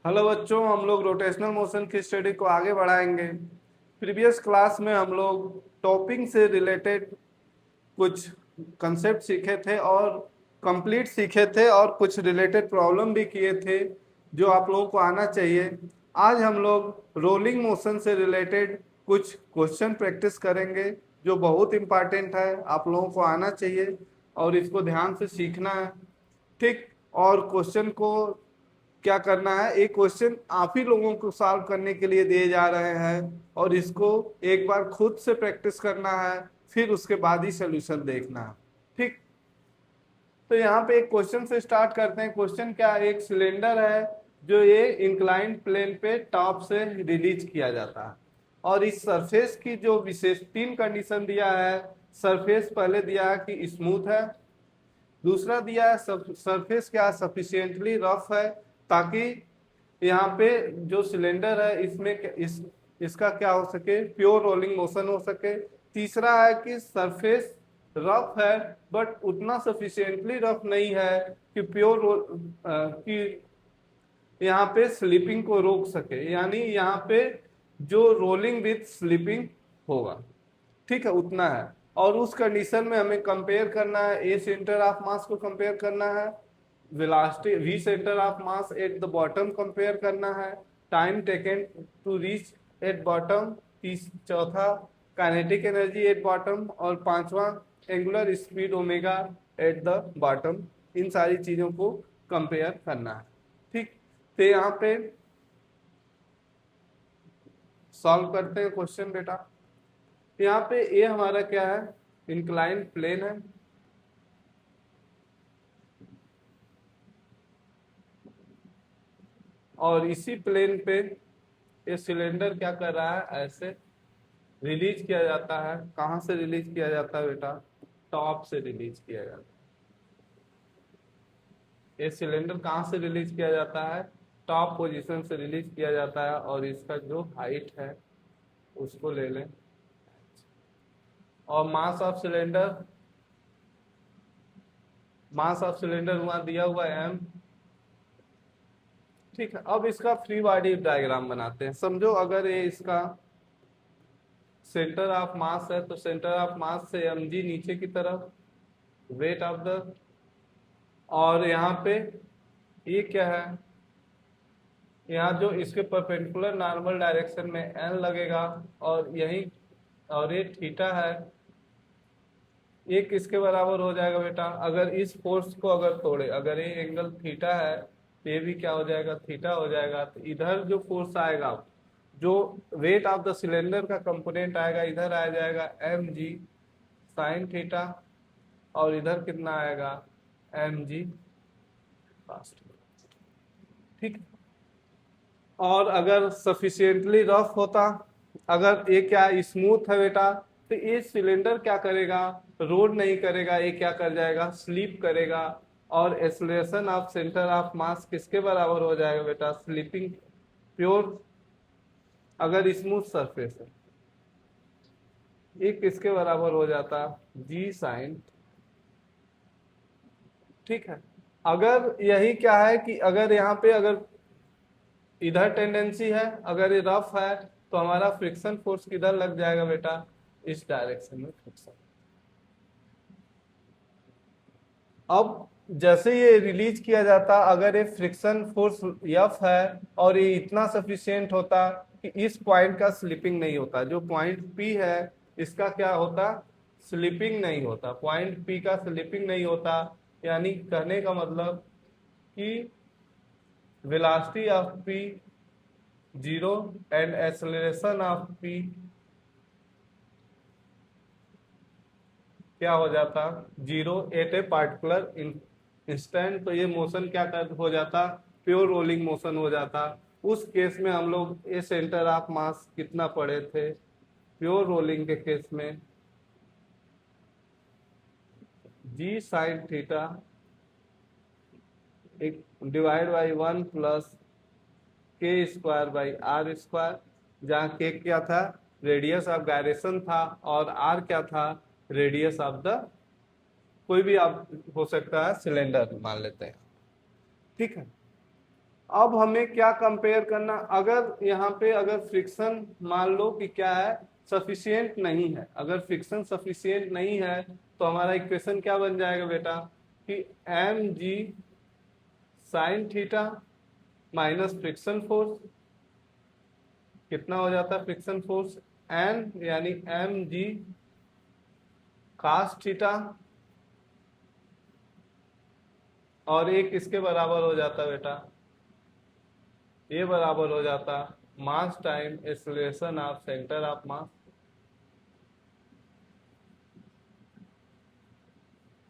Hello बच्चों, हम लोग रोटेशनल मोशन की स्टडी को आगे बढ़ाएंगे। प्रीवियस क्लास में हम लोग टॉपिंग से रिलेटेड कुछ कंसेप्ट सीखे थे और कंप्लीट सीखे थे और कुछ रिलेटेड प्रॉब्लम भी किए थे जो आप लोगों को आना चाहिए। आज हम लोग रोलिंग मोशन से रिलेटेड कुछ क्वेश्चन प्रैक्टिस करेंगे जो बहुत इंपॉर्टेंट है, आप लोगों को आना चाहिए और इसको ध्यान से सीखना है। ठीक। और क्वेश्चन को क्या करना है, एक क्वेश्चन आप ही लोगों को सॉल्व करने के लिए दिए जा रहे हैं और इसको एक बार खुद से प्रैक्टिस करना है, फिर उसके बाद ही सोल्यूशन देखना है। ठीक। तो यहाँ पे एक क्वेश्चन से स्टार्ट करते हैं। क्वेश्चन क्या है, एक सिलेंडर है जो ये इंक्लाइंड प्लेन पे टॉप से रिलीज किया जाता है और इस सरफेस की जो विशेष तीन कंडीशन दिया है। सरफेस पहले दिया है कि स्मूथ है, दूसरा दिया है सरफेस क्या सफिशिएंटली रफ है ताकि यहाँ पे जो सिलेंडर है इसमें इसका क्या हो सके, प्योर रोलिंग मोशन हो सके। तीसरा है कि सरफेस रफ है बट उतना सफिशिएंटली रफ नहीं है कि कि यहाँ पे स्लिपिंग को रोक सके, यानी यहाँ पे जो रोलिंग विथ स्लिपिंग होगा, ठीक है, उतना है। और उस कंडीशन में हमें कंपेयर करना है, ए सेंटर ऑफ मास को कंपेयर करना है, velocity v centre of mass at the bottom compare करना है, time taken to reach at bottom, चौथा काइनेटिक एनर्जी एट बॉटम और पांचवा angular speed omega at the bottom. इन सारी चीजों को कंपेयर करना है। ठीक। तो यहाँ पे सॉल्व करते हैं क्वेश्चन बेटा। यहाँ पे ये हमारा क्या है, इंक्लाइन प्लेन है और इसी प्लेन पे ये सिलेंडर क्या कर रहा है, ऐसे रिलीज किया जाता है। कहाँ से रिलीज किया जाता है बेटा, टॉप से रिलीज किया जाता है। ये सिलेंडर कहाँ से रिलीज किया जाता है, टॉप पोजीशन से रिलीज किया जाता है और इसका जो हाइट है उसको ले लें और मास ऑफ सिलेंडर हुआ दिया हुआ m। ठीक है, अब इसका फ्री बॉडी डायग्राम बनाते हैं। समझो अगर ये इसका सेंटर ऑफ मास है तो सेंटर ऑफ मास से mg नीचे की तरफ, वेट ऑफ द, और यहाँ पे ये क्या है, यहाँ जो इसके परपेंडिकुलर नॉर्मल डायरेक्शन में n लगेगा और यही, और ये थीटा है, ये किसके बराबर हो जाएगा बेटा, अगर इस फोर्स को अगर तोड़े, अगर ये एंगल थीटा है तो ये भी क्या हो जाएगा, थीटा हो जाएगा। तो इधर जो फोर्स आएगा, जो वेट ऑफ द सिलेंडर का कंपोनेंट आएगा, इधर आ जाएगा mg साइन थीटा और इधर कितना आएगा mg cos थीटा। ठीक। और अगर सफिशिएंटली रफ होता, अगर ये क्या स्मूथ है बेटा, तो ये सिलेंडर क्या करेगा, रोल नहीं करेगा, ये क्या कर जाएगा, स्लीप करेगा। और acceleration of centre of mass किसके बराबर हो जाएगा बेटा, स्लीपिंग प्योर, अगर स्मूथ सरफेस है ये किसके बराबर हो जाता, जी साइन। ठीक है। अगर यही क्या है कि अगर यहाँ पे अगर इधर टेंडेंसी है, अगर ये रफ है तो हमारा फ्रिक्शन फोर्स किधर लग जाएगा बेटा, इस डायरेक्शन में फ्रिक्शन। अब जैसे ये रिलीज किया जाता, अगर ये फ्रिक्शन फोर्स एफ है और ये इतना सफिशिएंट होता कि इस पॉइंट का स्लिपिंग नहीं होता, जो पॉइंट पी है इसका क्या होता, स्लिपिंग नहीं होता, पॉइंट पी का स्लिपिंग नहीं होता। यानी कहने का मतलब कि velocity of P zero and acceleration of P क्या हो जाता, zero at a particular instant. तो ये मोशन क्या कर हो जाता, प्योर रोलिंग मोशन हो जाता। उस केस में हम लोग ये सेंटर ऑफ मास कितना पढ़े थे, प्योर रोलिंग के केस में जी साइन थीटा एक डिवाइड बाई 1 प्लस के स्क्वायर बाई आर स्क्वायर, जहाँ के क्या था, रेडियस ऑफ गायरेशन था और आर क्या था, रेडियस ऑफ द, कोई भी आप हो सकता है सिलेंडर मान लेते हैं। ठीक है। अब हमें क्या कंपेयर करना, अगर यहाँ पे अगर फ्रिक्शन मान लो कि क्या है, सफिशियंट नहीं है, अगर फ्रिक्शन सफिशियंट नहीं है तो हमारा इक्वेशन क्या बन जाएगा बेटा कि m g sine theta minus friction force, कितना हो जाता है फ्रिक्शन फोर्स, एन यानी एम जी कास थीटा, और एक किसके बराबर हो जाता बेटा, ये बराबर हो जाता मास time acceleration of centre of मास।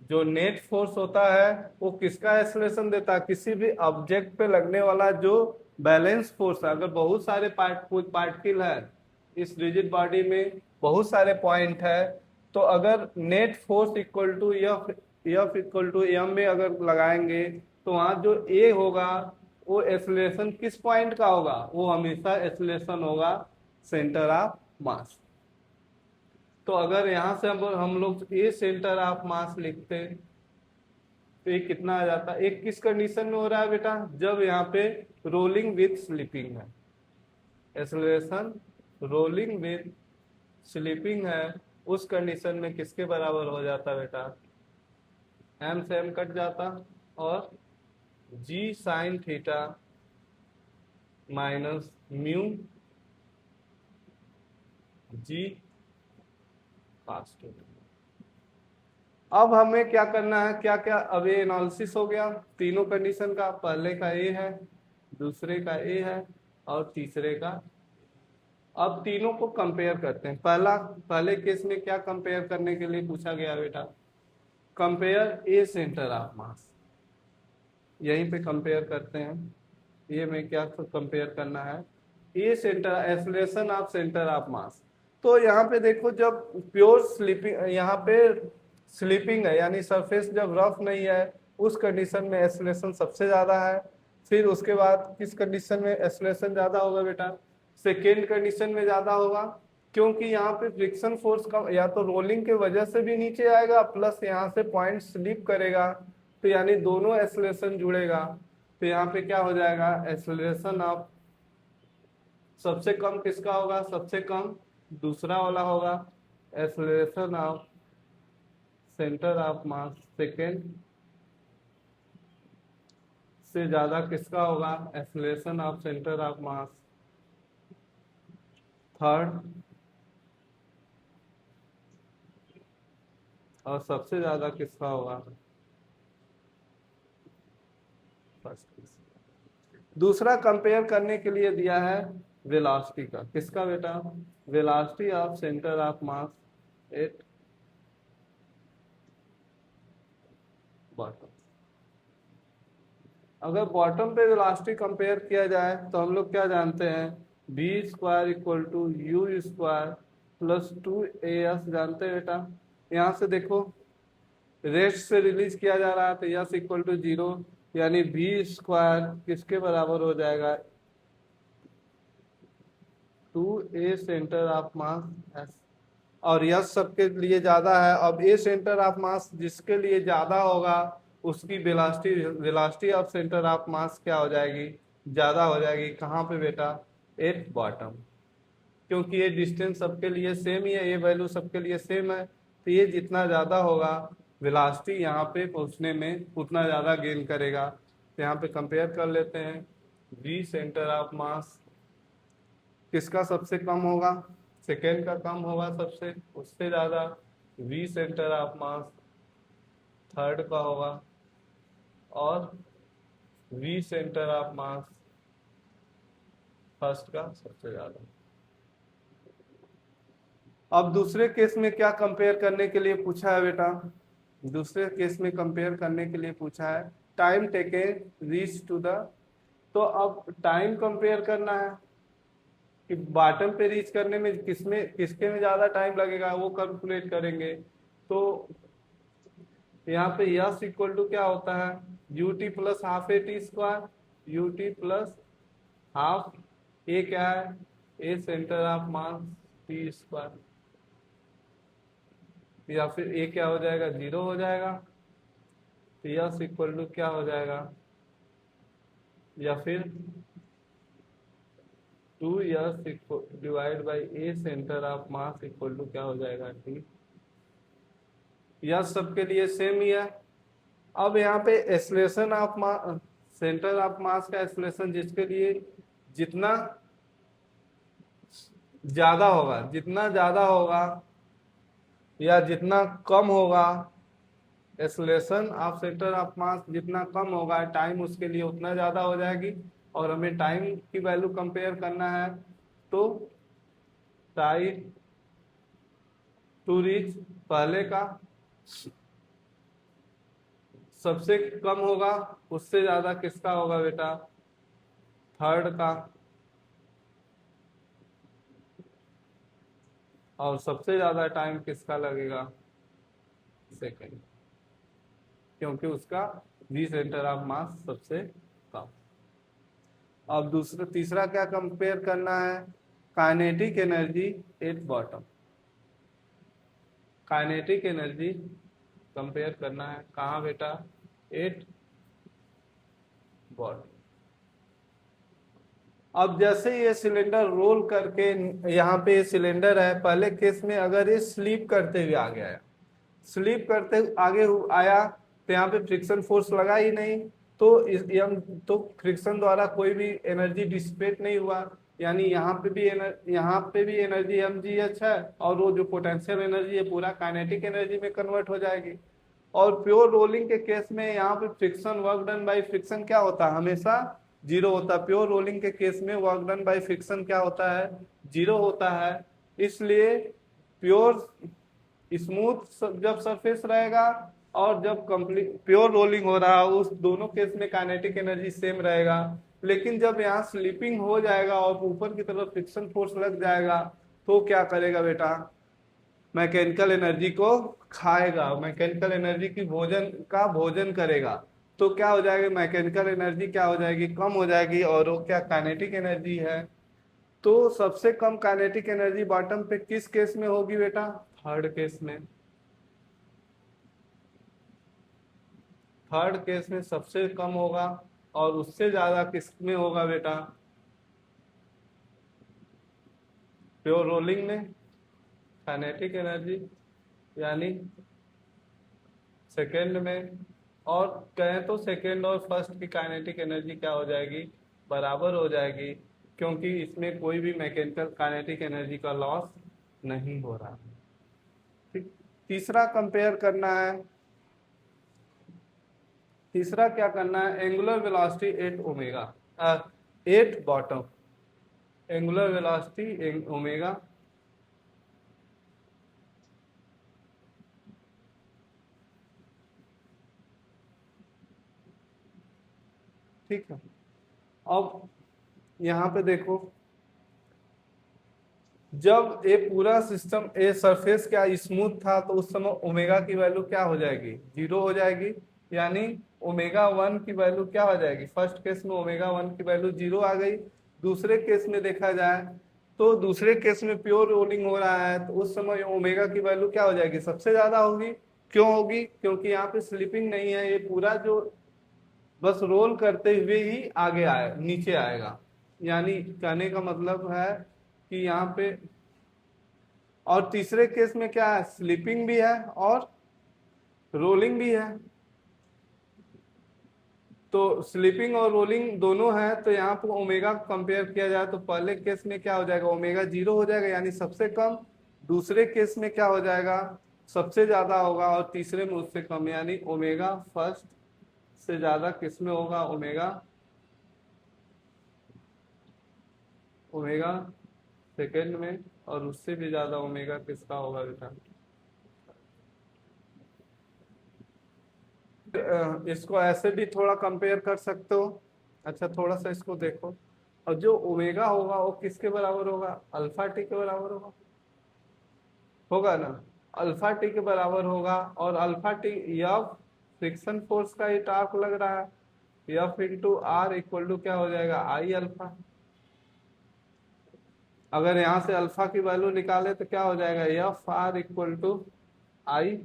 जो नेट फोर्स होता है वो किसका एक्सेलरेशन देता है, किसी भी ऑब्जेक्ट पे लगने वाला जो बैलेंस फोर्स है। अगर बहुत सारे पार्टिकल है इस रिजिड बॉडी में, बहुत सारे पॉइंट है, तो अगर net force equal to F, F equal to m में अगर लगाएंगे तो वहां जो ए होगा वो एक्सेलरेशन किस पॉइंट का होगा, वो हमेशा एक्सेलरेशन होगा सेंटर ऑफ मास। तो अगर यहां से हम लोग ए सेंटर ऑफ मास लिखते तो ये कितना आ जाता, एक किस कंडीशन में हो रहा है बेटा, जब यहाँ पे रोलिंग विथ स्लीपिंग है, एक्सेलरेशन रोलिंग विथ स्लीपिंग है, उस कंडीशन में किसके बराबर हो जाता बेटा, एम से एम कट जाता और जी साइन थीटा माइनस म्यू जी कॉस थीटा। अब हमें क्या करना है, क्या क्या, अब ये एनालिसिस हो गया तीनों कंडीशन का, पहले का ए है, दूसरे का ए है और तीसरे का। अब तीनों को कंपेयर करते हैं। पहले केस में क्या कंपेयर करने के लिए पूछा गया बेटा, कंपेयर ए सेंटर ऑफ मास, यहीं पे कंपेयर करते हैं। ये में क्या कंपेयर करना है, a centre acceleration of centre of mass. तो यहाँ पे देखो जब प्योर स्लीपिंग, यहाँ पे स्लीपिंग है यानी सरफेस जब रफ नहीं है, उस कंडीशन में एक्सेलरेशन सबसे ज्यादा है। फिर उसके बाद किस कंडीशन में एक्सेलरेशन ज्यादा होगा बेटा, सेकेंड कंडीशन में ज्यादा होगा, क्योंकि यहाँ पे फ्रिक्शन फोर्स का या तो रोलिंग के वजह से भी नीचे आएगा, प्लस यहाँ से पॉइंट स्लिप करेगा, तो यानी दोनों एक्सेलरेशन जुड़ेगा। तो यहाँ पे क्या हो जाएगा, एक्सेलरेशन ऑफ सबसे कम किसका होगा, सबसे कम दूसरा वाला होगा, acceleration of centre of mass second से ज्यादा किसका होगा, acceleration of centre of mass third, और सबसे ज्यादा किसका होगा फर्स्ट। दूसरा कंपेयर करने के लिए दिया है वेलोसिटी का, किसका बेटा, velocity of centre of mass at bottom. अगर बॉटम पे वेलोसिटी कंपेयर किया जाए तो हम लोग क्या जानते हैं, B square equal to u square plus 2 AS जानते हैं बेटा। यहाँ से देखो रेस्ट से रिलीज किया जा रहा है तो यस इक्वल टू 0, यानी बी स्क्वायर किसके बराबर हो जाएगा, 2A centre of mass S, और यस सबके लिए ज्यादा है। अब ए सेंटर ऑफ मास जिसके लिए ज्यादा होगा उसकी velocity, velocity of centre of मास क्या हो जाएगी, ज्यादा हो जाएगी। कहाँ पे बेटा, एट बॉटम, क्योंकि ये डिस्टेंस सबके लिए सेम ही है, ये वैल्यू सबके लिए सेम है, तो ये जितना ज्यादा होगा वेलोसिटी यहाँ पे पहुंचने में उतना ज्यादा गेन करेगा। तो यहाँ पे कंपेयर कर लेते हैं, वी सेंटर ऑफ मास किसका सबसे कम होगा, सेकेंड का कम होगा सबसे, उससे ज्यादा v centre of mass third का होगा, और v centre of mass first का सबसे ज्यादा। अब दूसरे केस में क्या कंपेयर करने के लिए पूछा है बेटा, दूसरे केस में कंपेयर करने के लिए पूछा है time taken reach to the, तो अब टाइम कंपेयर करना है कि बॉटम पे रीच करने में किसके में ज्यादा टाइम लगेगा वो कैलकुलेट करेंगे। तो यहाँ पे यस इक्वल टू क्या होता है, u t plus half a t square, u t plus half a क्या है, a centre of mass T square, या फिर ए क्या हो जाएगा, 0 हो जाएगा। तो यस इक्वल टू क्या हो जाएगा, या फिर 2s divide by a centre of mass equal to क्या हो जाएगा, टी। यह सबके लिए सेम ही है। अब यहाँ पे acceleration of mass, centre of mass का एक्सलेशन जिसके लिए जितना ज्यादा होगा, जितना ज्यादा होगा या जितना कम होगा, एक्सलेशन ऑफ सेंटर ऑफ मास जितना कम होगा, टाइम उसके लिए उतना ज्यादा हो जाएगी। और हमें टाइम की वैल्यू कंपेयर करना है, तो टाइम टू रीच पहले का सबसे कम होगा, उससे ज्यादा किसका होगा बेटा, थर्ड का, और सबसे ज्यादा टाइम किसका लगेगा, सेकंड, क्योंकि उसका वी सेंटर ऑफ मास सबसे कम। अब दूसरा तीसरा क्या कंपेयर करना है, kinetic energy at bottom. Kinetic energy compare करना है कहाँ बेटा, एट बॉटम। अब जैसे ये सिलेंडर रोल करके, यहाँ पे ये सिलेंडर है, पहले केस में अगर ये स्लीप करते हुए आ गया, स्लीप करते आगे आया तो यहाँ पे फ्रिक्शन फोर्स लगा ही नहीं, तो तो फ्रिक्शन द्वारा कोई भी एनर्जी डिसिपेट नहीं हुआ, यानी यहाँ पे भी एनर्जी mgh है, और वो जो पोटेंशियल एनर्जी है पूरा काइनेटिक एनर्जी में कन्वर्ट हो जाएगी। और प्योर रोलिंग के केस में यहाँ पे friction work done by friction क्या होता है, हमेशा जीरो होता है। प्योर रोलिंग के केस में वर्क डन बाई फ्रिक्शन क्या होता है, जीरो होता है। इसलिए प्योर स्मूथ जब सरफेस रहेगा और जब कंप्लीट प्योर रोलिंग हो रहा है, उस दोनों केस में काइनेटिक एनर्जी सेम रहेगा। लेकिन जब यहाँ स्लिपिंग हो जाएगा और ऊपर की तरफ फ्रिक्शन फोर्स लग जाएगा, तो क्या करेगा बेटा, मैकेनिकल एनर्जी को खाएगा, मैकेनिकल एनर्जी की भोजन करेगा। तो क्या हो जाएगा, मैकेनिकल एनर्जी क्या हो जाएगी, कम हो जाएगी, और वो क्या काइनेटिक एनर्जी है। तो सबसे कम काइनेटिक एनर्जी बॉटम पे किस केस में होगी बेटा, थर्ड केस में। थर्ड केस में सबसे कम होगा, और उससे ज्यादा किस में होगा बेटा, प्योर रोलिंग में काइनेटिक एनर्जी, यानी सेकेंड में। और कहें तो सेकेंड और फर्स्ट की काइनेटिक एनर्जी क्या हो जाएगी, बराबर हो जाएगी, क्योंकि इसमें कोई भी मैकेनिकल काइनेटिक एनर्जी का लॉस नहीं हो रहा। ठीक, तीसरा कंपेयर करना है, तीसरा क्या करना है, angular velocity at omega, at bottom, angular velocity omega. ठीक है, अब यहाँ पे देखो, जब ये पूरा सिस्टम, ये सरफेस क्या स्मूथ था, तो उस समय ओमेगा की वैल्यू क्या हो जाएगी, जीरो हो जाएगी। यानी ओमेगा वन की वैल्यू क्या हो जाएगी, फर्स्ट केस में ओमेगा वन की वैल्यू जीरो आ गई। दूसरे केस में देखा जाए तो दूसरे केस में प्योर रोलिंग हो रहा है, तो उस समय ओमेगा की वैल्यू क्या हो जाएगी, सबसे ज्यादा होगी। क्यों होगी, क्योंकि यहाँ पे स्लिपिंग नहीं है, ये पूरा जो बस रोल करते हुए ही आगे आए नीचे आएगा। यानी कहने का मतलब है कि यहाँ पे, और तीसरे केस में क्या है, स्लीपिंग भी है और रोलिंग भी है। तो स्लीपिंग और रोलिंग दोनों है, तो यहाँ पर ओमेगा कंपेयर किया जाए तो पहले केस में क्या हो जाएगा, ओमेगा जीरो हो जाएगा, यानी सबसे कम। दूसरे केस में क्या हो जाएगा, सबसे ज्यादा होगा, और तीसरे में उससे कम, यानी ओमेगा फर्स्ट से ज्यादा किस में होगा, ओमेगा, ओमेगा सेकेंड में, और उससे भी ज्यादा ओमेगा किसका होगा बेटा, इसको ऐसे भी थोड़ा कंपेयर कर सकते हो। अच्छा, थोड़ा सा इसको देखो, और जो ओमेगा होगा वो किसके बराबर होगा, अल्फा टी के बराबर होगा, होगा ना, अल्फा टी के बराबर होगा। और alpha T F friction force का ही टार्क लग रहा है, F into R equal to क्या हो जाएगा, आई अल्फा। अगर यहाँ से अल्फा की वैल्यू निकाले तो क्या हो जाएगा, एफ आर इक्वल टू आई,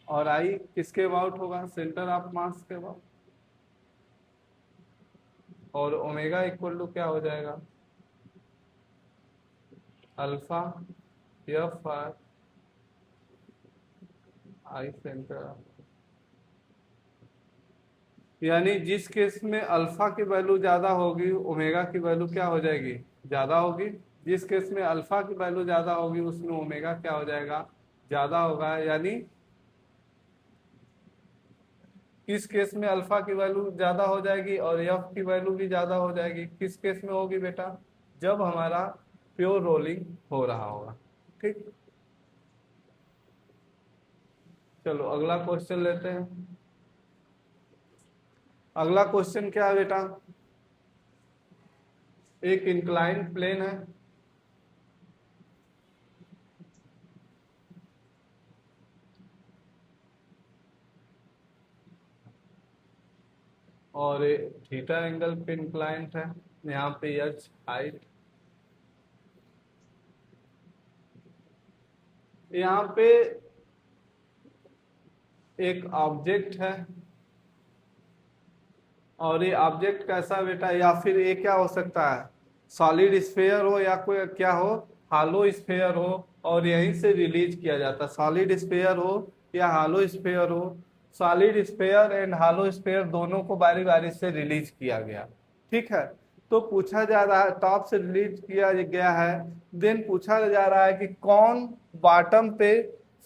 और आई किसके अबाउट होगा, सेंटर ऑफ मास के अबाउट। और ओमेगा इक्वल टू क्या हो जाएगा, अल्फा एफ आर आई सेंटर। यानी जिस केस में अल्फा की वैल्यू ज्यादा होगी ओमेगा की वैल्यू क्या हो जाएगी, ज्यादा होगी। जिस केस में अल्फा की वैल्यू ज्यादा होगी उसमें ओमेगा क्या हो जाएगा, ज्यादा होगा। यानी किस केस में अल्फा की वैल्यू ज्यादा हो जाएगी और एफ की वैल्यू भी ज्यादा हो जाएगी, किस केस में होगी बेटा, जब हमारा प्योर रोलिंग हो रहा होगा। ठीक, चलो अगला क्वेश्चन लेते हैं। अगला क्वेश्चन क्या है बेटा, एक इंक्लाइन प्लेन है और थीटा एंगल पे इंक्लाइंट है। यहाँ पे एच हाइट, यहाँ पे एक ऑब्जेक्ट है और ये ऑब्जेक्ट कैसा बेटा, या फिर ये क्या हो सकता है, सॉलिड स्फेयर हो या कोई क्या हो, हालो स्फेयर हो, और यहीं से रिलीज किया जाता है। सॉलिड स्फेयर हो या हालो स्फेयर हो, solid sphere and hello sphere दोनों को बारी बारी से रिलीज किया गया। ठीक है, तो पूछा जा रहा है टॉप से रिलीज किया गया है, देन पूछा जा रहा है कि कौन बॉटम पे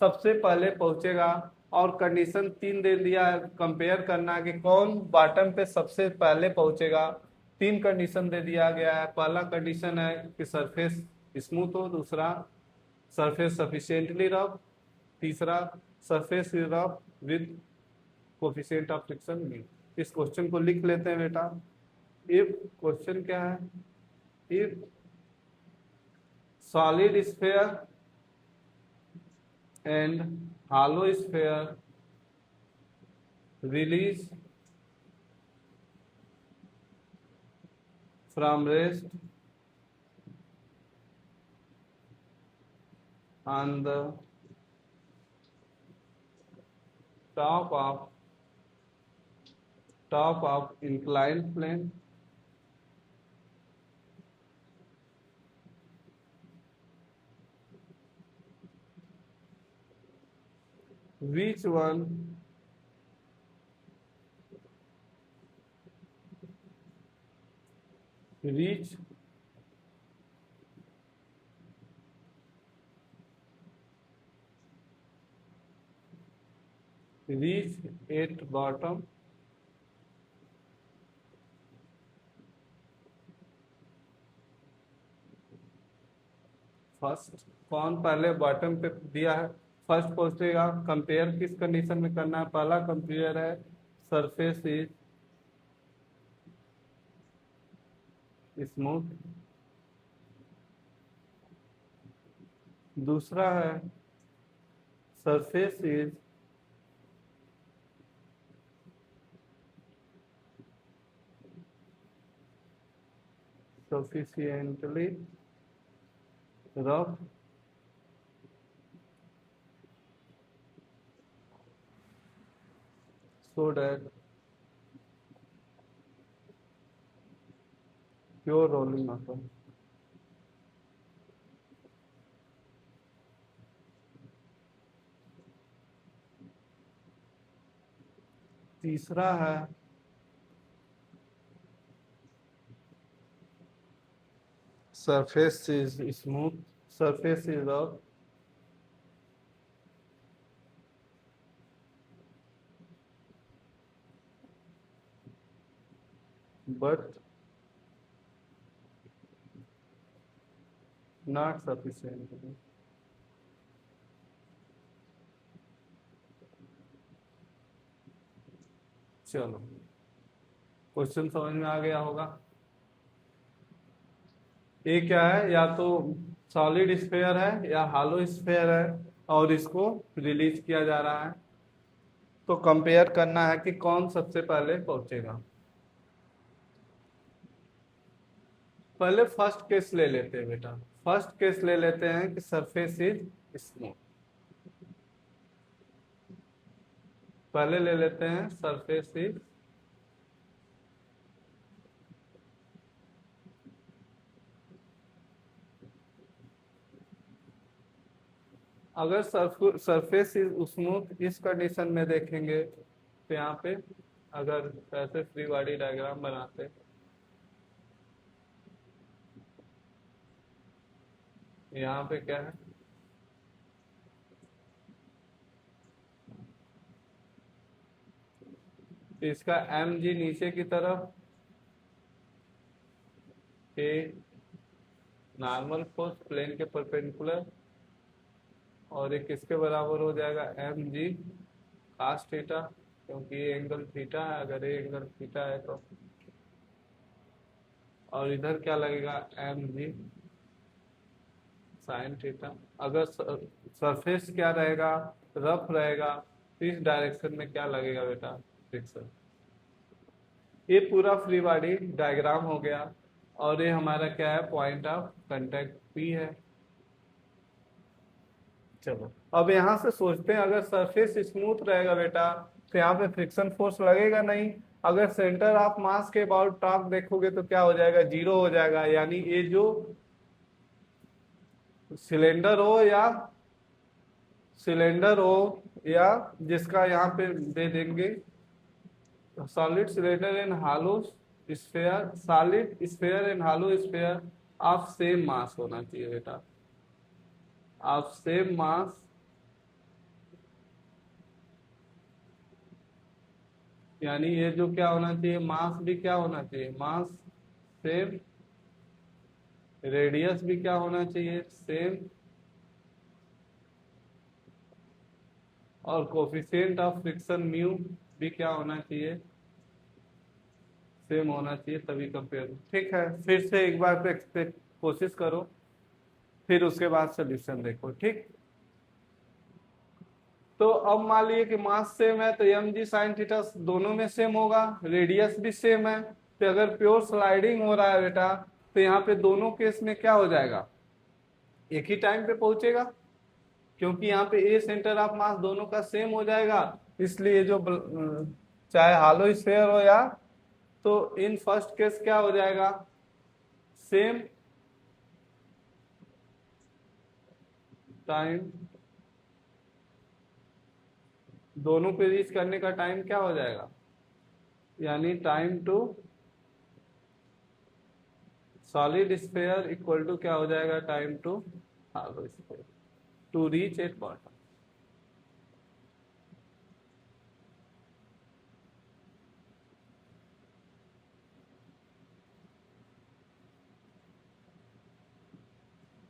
सबसे पहले पहुंचेगा। और कंडीशन 3 दे दिया है, कंपेयर करना है कि कौन बॉटम पे सबसे पहले पहुंचेगा। 3 कंडीशन दे दिया गया है। पहला कंडीशन है कि सरफेस स्मूथ हो, दूसरा सरफेस सफिशिएंटली रफ, तीसरा surface rough with coefficient of friction mean. इस क्वेश्चन को लिख लेते हैं बेटा। इफ क्वेश्चन क्या है, if solid sphere and hollow sphere release from rest on the top of inclined plane, which one reach at bottom, first. कौन पहले बॉटम पे दिया है, फर्स्ट पहुंचेगा। कंपेयर किस कंडीशन में करना है, पहला कंपेयर है सरफेस इज स्मूथ, दूसरा है surface is sufficiently rough so that pure rolling occurs। तीसरा है surface is smooth, surface is rough but not sufficient। चलो क्वेश्चन समझ में आ गया होगा। ये क्या है, या तो सॉलिड स्फेयर है या हालो स्फेयर है और इसको रिलीज किया जा रहा है, तो कंपेयर करना है कि कौन सबसे पहले पहुंचेगा। पहले फर्स्ट केस ले लेते हैं बेटा, फर्स्ट केस ले लेते हैं कि सरफेस इज स्मूथ। पहले ले लेते हैं सरफेस इज अगर सरफेस स्मूथ इस कंडीशन में देखेंगे तो यहाँ पे अगर ऐसे फ्री बॉडी डायग्राम बनाते, यहाँ पे क्या है, इसका एम जी नीचे की तरफ, ए नॉर्मल फोर्स प्लेन के परपेंडिकुलर, और ये किसके बराबर हो जाएगा, एम जी कास थीटा, क्योंकि ये एंगल थीटा है, अगर ये एंगल थीटा है तो, और इधर क्या लगेगा, एम जी साइन थीटा। अगर सरफेस क्या रहेगा, रफ रहेगा, तो इस डायरेक्शन में क्या लगेगा बेटा, फ्रिक्शन। ये पूरा फ्री बॉडी डायग्राम हो गया, और ये हमारा क्या है, पॉइंट ऑफ कांटेक्ट पी है। चलो अब यहाँ से सोचते हैं, अगर सरफेस स्मूथ रहेगा बेटा तो यहाँ पे फ्रिक्शन फोर्स लगेगा नहीं। अगर सेंटर ऑफ मास के अबाउट टॉर्क देखोगे तो क्या हो जाएगा, जीरो हो जाएगा। यानी ये जो सिलेंडर हो या सिलेंडर हो या जिसका यहाँ पे दे देंगे solid cylinder and hello sphere, solid sphere and hello sphere of same mass होना चाहिए बेटा, ऑफ सेम मास। यानी ये जो क्या होना चाहिए, मास भी क्या होना चाहिए, मास सेम, रेडियस भी क्या होना चाहिए, सेम, और कोफिशिएंट ऑफ फ्रिक्शन म्यू भी क्या होना चाहिए, सेम होना चाहिए, तभी कंपेयर। ठीक है, फिर से एक बार पे कोशिश करो, फिर उसके बाद सोल्यूशन देखो। ठीक, तो अब मान लिए कि मास सेम है तो एम जी साइन थीटा दोनों में सेम होगा, रेडियस भी सेम है। तो अगर प्योर स्लाइडिंग हो रहा है बेटा तो यहाँ पे दोनों केस में क्या हो जाएगा, एक ही टाइम पे पहुंचेगा, क्योंकि यहाँ पे ए सेंटर ऑफ मास दोनों का सेम हो जाएगा। इसलिए जो चाहे हालो स्फीयर हो या, तो इन फर्स्ट केस क्या हो जाएगा, सेम टाइम, दोनों पे रीच करने का टाइम क्या हो जाएगा, यानी time to solid sphere equal to क्या हो जाएगा, time to hollow sphere to reach at bottom.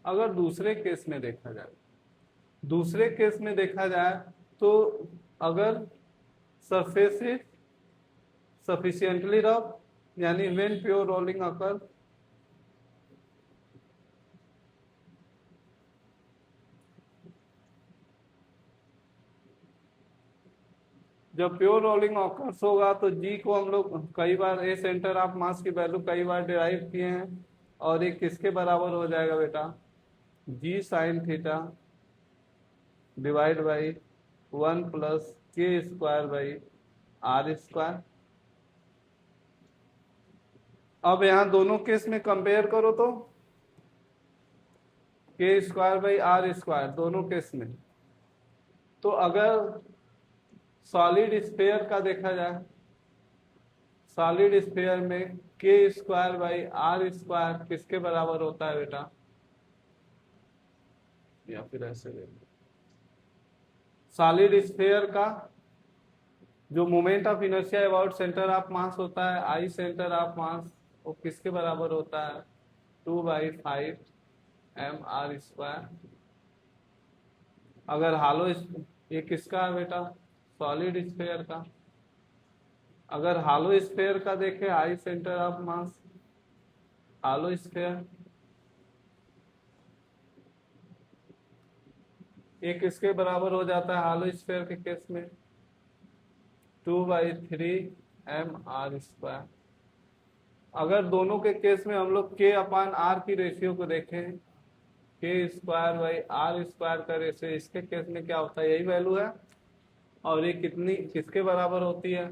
अगर दूसरे केस में देखा जाए, दूसरे केस में देखा जाए तो अगर सरफेस इज सफिशिएंटली रफ, यानी व्हेन प्योर रोलिंग अकर, जब प्योर रोलिंग ऑकर्स होगा तो जी को हम लोग कई बार ए सेंटर ऑफ मास की वैल्यू कई बार डिराइव किए हैं, और ये किसके बराबर हो जाएगा बेटा, g sine theta divide by 1 + k² by r²। अब यहाँ दोनों केस में कंपेयर करो तो k² बाई r² दोनों केस में। तो अगर सॉलिड स्फीयर का देखा जाए, सॉलिड स्फीयर में k² बाई r² किसके बराबर होता है बेटा, या फिर ऐसे ले, सॉलिड स्फीयर का जो moment of inertia about centre of मास होता है, आई सेंटर ऑफ मास, वो किसके बराबर होता है, 2/5 mr²। अगर हालो, ये किसका है बेटा, सॉलिड स्फीयर का। अगर हालो स्फीयर का देखें, I centre of mass, hollow sphere, ये किसके बराबर हो जाता है हालो स्फीयर के केस में, 2/3 mr²। अगर दोनों के केस में हम लोग k/r की रेशियो को देखें, k²/r² का रेशियो, इसके केस में क्या होता है, यही वैल्यू है, और ये कितनी किसके बराबर होती है,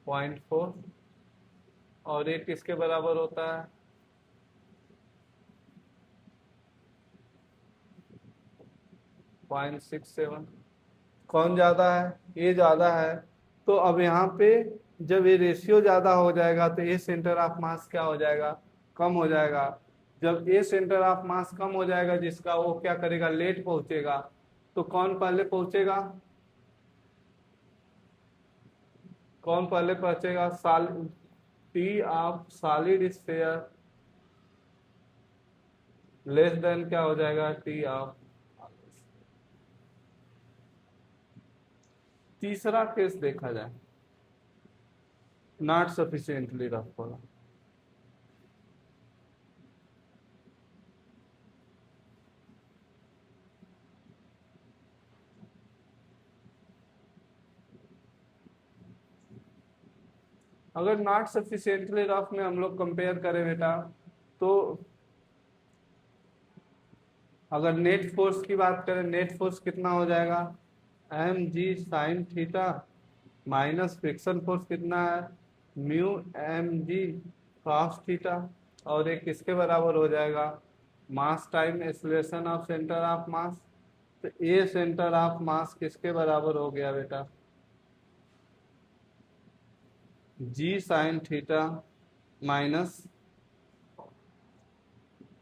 0.4, और ये किसके बराबर होता है, 0.67। कौन ज़्यादा है? ये ज़्यादा है। तो अब यहाँ पे जब ये रेशियो ज़्यादा हो जाएगा तो ये सेंटर ऑफ मास क्या हो जाएगा? कम हो जाएगा। जब ये सेंटर ऑफ मास कम हो जाएगा जिसका, वो क्या करेगा? लेट पहुंचेगा। तो कौन पहले पहुंचेगा? कौन पहले पहुंचेगा? T of solid sphere less than क्या हो जाएगा? T of. तीसरा केस देखा जाए, नॉट सफिशिएंटली रफ होगा। अगर नॉट सफिशिएंटली रफ में हम लोग कंपेयर करें बेटा, तो अगर नेट फोर्स की बात करें, नेट फोर्स कितना हो जाएगा? M g sine theta minus friction force कितना है? Mu m g cos theta. और एक किसके बराबर हो जाएगा? Mass time acceleration of centre of mass. तो ए सेंटर ऑफ मास किसके बराबर हो गया बेटा? G sine theta minus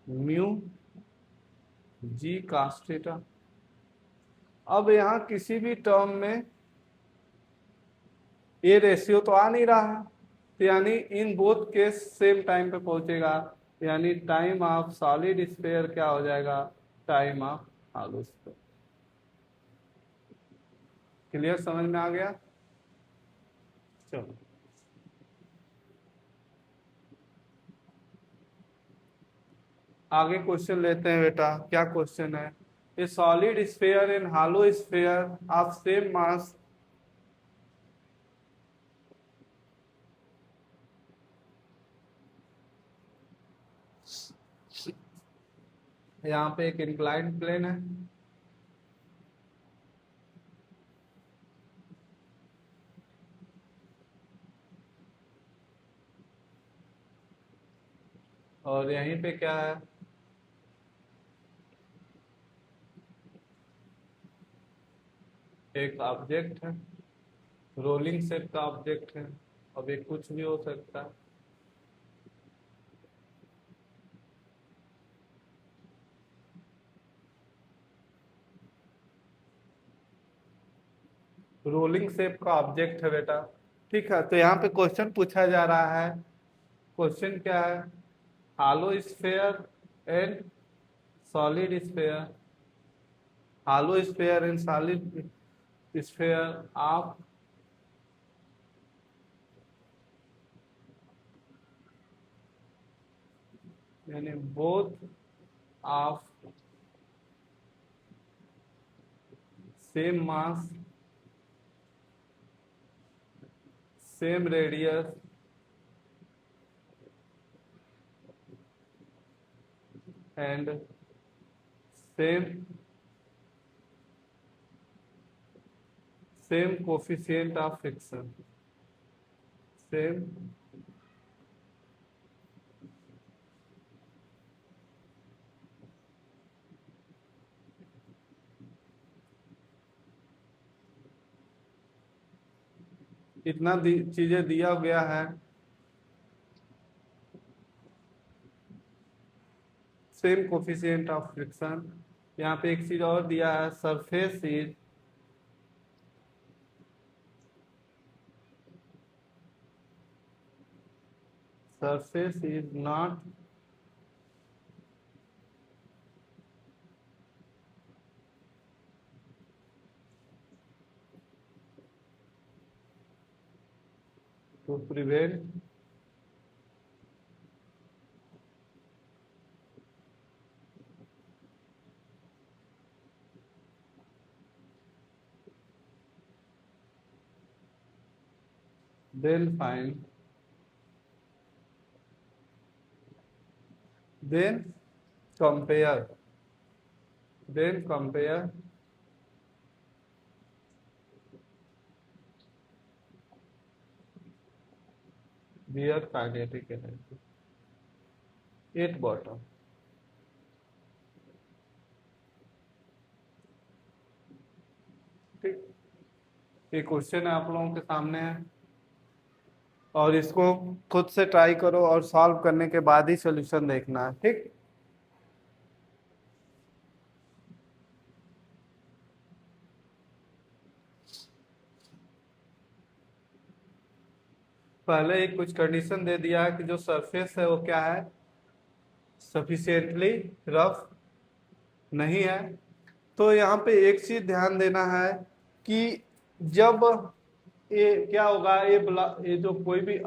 mu जी कॉस थीटा। अब यहाँ किसी भी टर्म में ये रेशियो तो आ नहीं रहा है, तो यानी in both case same time पे पहुंचेगा, यानी टाइम ऑफ सॉलिड स्फीयर क्या हो जाएगा? Time of hollow sphere. Clear? समझ में आ गया? चलो आगे क्वेश्चन लेते हैं बेटा। क्या क्वेश्चन है? ए solid sphere in hollow sphere of same mass यहाँ पे एक इंक्लाइंड प्लेन है, और यहीं पे क्या है? एक ऑब्जेक्ट है, रोलिंग शेप का ऑब्जेक्ट है। अब ये कुछ भी हो सकता है। रोलिंग शेप का ऑब्जेक्ट है बेटा। ठीक है, तो यहाँ पे क्वेश्चन पूछा जा रहा है। क्वेश्चन क्या है? hollow sphere and solid sphere, hollow sphere and solid sphere of यानी both of same mass, same radius and same coefficient of friction, same इतना चीजें दिया गया है। Same coefficient of friction. यहाँ पे एक चीज और दिया है, surface is not to prevent then find then compare their kinetic energy at bottom। ये क्वेश्चन आप लोगों के सामने है और इसको खुद से ट्राई करो और सॉल्व करने के बाद ही सॉल्यूशन देखना है, ठीक। पहले ही कुछ कंडीशन दे दिया है कि जो सरफेस है वो क्या है, सफिशिएंटली रफ नहीं है। तो यहाँ पे एक चीज ध्यान देना है कि जब ये क्या होगा, ये जो कोई भी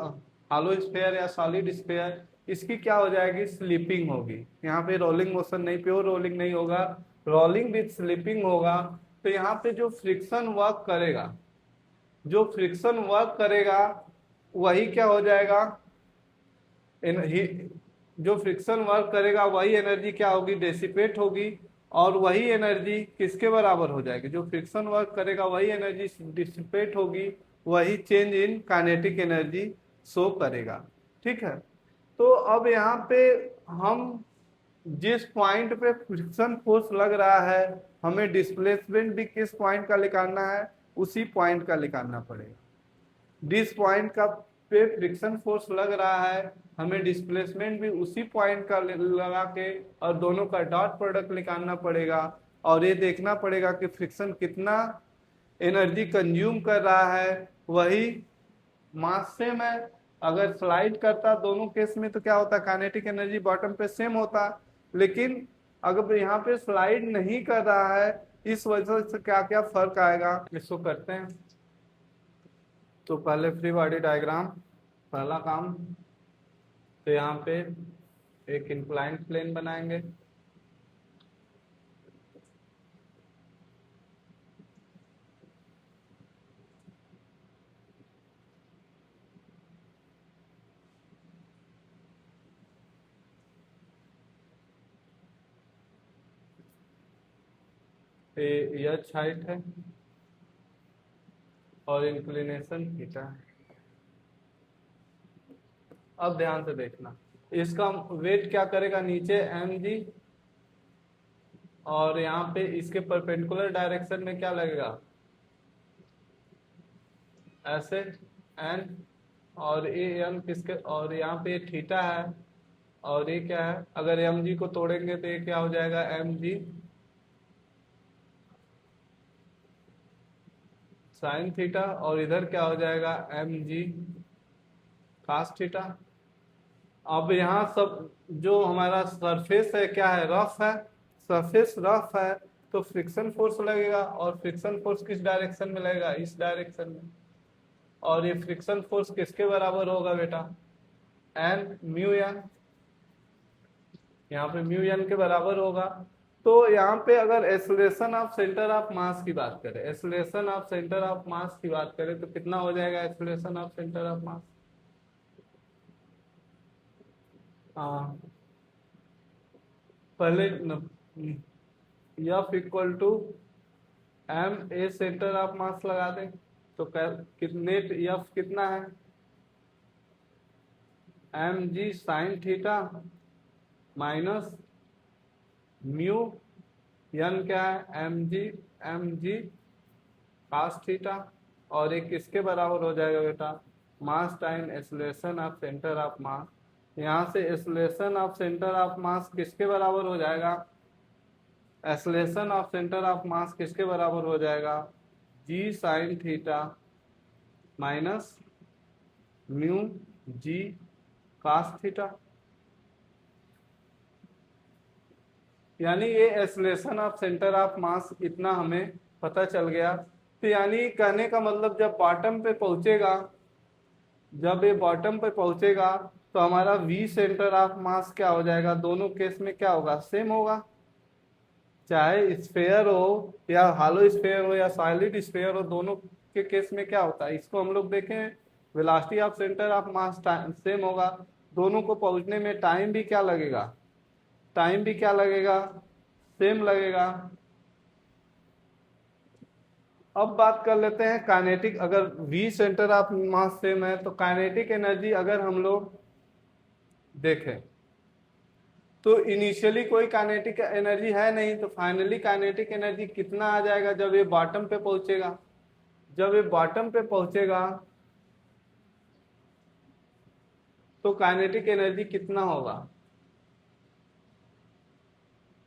हॉलो स्फीयर या सॉलिड स्फीयर, इसकी क्या हो जाएगी, स्लिपिंग होगी। यहाँ पे रोलिंग मोशन नहीं, प्योर रोलिंग नहीं होगा, रोलिंग विथ स्लिपिंग होगा। तो यहाँ पे जो फ्रिक्शन वर्क करेगा, जो फ्रिक्शन वर्क करेगा वही क्या हो जाएगा, जो फ्रिक्शन वर्क करेगा वही एनर्जी क्या होगी, डेसिपेट होगी। और वही एनर्जी किसके बराबर हो जाएगी, जो फ्रिक्शन वर्क करेगा वही एनर्जी डिसिपेट होगी, वही change in kinetic energy show करेगा, ठीक है। तो अब यहाँ पे हम जिस पॉइंट पे फ्रिक्शन फोर्स लग रहा है, हमें डिस्प्लेसमेंट भी किस पॉइंट का निकालना है, उसी पॉइंट का निकालना पड़ेगा। जिस पॉइंट का पे फ्रिक्शन फोर्स लग रहा है, हमें डिस्प्लेसमेंट भी उसी पॉइंट का लगा के और दोनों का डॉट प्रोडक्ट निकालना पड़ेगा। और ये देखना पड़ेगा कि फ्रिक्शन कितना एनर्जी कंज्यूम कर रहा है, वही मास सेम है। अगर स्लाइड करता दोनों केस में तो क्या होता, काइनेटिक एनर्जी बॉटम पे सेम होता। लेकिन अगर यहाँ पे स्लाइड नहीं कर रहा है, इस वजह से क्या क्या फर्क आएगा, इसको करते हैं। तो पहले फ्री बॉडी डायग्राम, पहला काम तो यहाँ पे एक इंक्लाइंड प्लेन बनाएंगे। ये एच हाइट है और इंक्लिनेशन थीटा है। अब ध्यान से देखना, इसका वेट क्या करेगा, नीचे एम जी, और यहाँ पे इसके परपेंडिकुलर डायरेक्शन में क्या लगेगा, ऐसे एन, और ए एन किसके, और यहाँ पे थीटा है, और ये क्या है, अगर एम जी को तोड़ेंगे तो ये क्या हो जाएगा, एम जी साइन थीटा, और इधर क्या हो जाएगा, एम जी कास थीटा। अब यहाँ सब जो हमारा सरफेस है क्या है, रफ है, सरफेस रफ है, तो फ्रिक्शन फोर्स लगेगा। और फ्रिक्शन फोर्स किस डायरेक्शन में लगेगा, इस डायरेक्शन में। और ये फ्रिक्शन फोर्स किसके बराबर होगा बेटा, एन म्यू एन, यहाँ पे म्यू एन के बराबर होगा। तो यहाँ पे अगर acceleration of centre of mass की बात करें, acceleration of centre of mass की बात करें तो कितना हो जाएगा acceleration of centre of mass, हाँ पहले F equal to m a centre of mass लगा दें तो कितने एफ कितना है, m g sine theta minus mu N क्या है, एम जी कास थीटा। और एक किसके बराबर हो जाएगा बेटा, मास time acceleration of centre of mass. यहाँ से acceleration of centre of mass किसके बराबर हो जाएगा, acceleration of centre of mass किसके बराबर हो जाएगा, जी sine theta minus mu g cos theta. यानी ये एक्सेलरेशन ऑफ सेंटर ऑफ मास इतना हमें पता चल गया। तो यानी कहने का मतलब जब बॉटम पे पहुंचेगा, जब ये बॉटम पे पहुंचेगा तो हमारा वी सेंटर ऑफ मास क्या हो जाएगा, दोनों केस में क्या होगा, सेम होगा। चाहे स्फेयर हो या हॉलो स्फेयर हो या सॉलिड स्फेयर हो, दोनों के केस में क्या होता है, इसको हम लोग देखें, velocity of centre of mass same होगा। दोनों को पहुंचने में टाइम भी क्या लगेगा, टाइम भी क्या लगेगा, सेम लगेगा। अब बात कर लेते हैं काइनेटिक, अगर v centre of mass same है तो काइनेटिक एनर्जी अगर हम लोग देखें तो इनिशियली कोई काइनेटिक एनर्जी है नहीं, तो फाइनली काइनेटिक एनर्जी कितना आ जाएगा जब ये बॉटम पे पहुंचेगा, जब ये बॉटम पे पहुंचेगा तो काइनेटिक एनर्जी कितना होगा?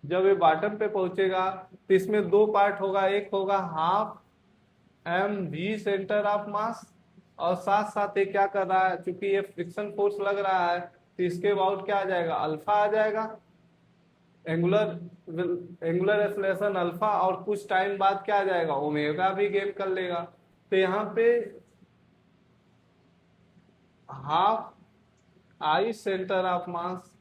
जब ये बॉटम पे पहुंचेगा तो इसमें दो पार्ट होगा, एक होगा half m v centre of mass, और साथ साथ ये क्या कर रहा है, क्योंकि ये फ्रिक्शन फोर्स लग रहा है तो इसके अबाउट क्या आ जाएगा, अल्फा आ जाएगा, एंगुलर एंगुलर एक्सेलरेशन अल्फा, और कुछ टाइम बाद क्या आ जाएगा, ओमेगा भी गेन कर लेगा। तो यहाँ पे हाफ आई सेंटर ऑफ मास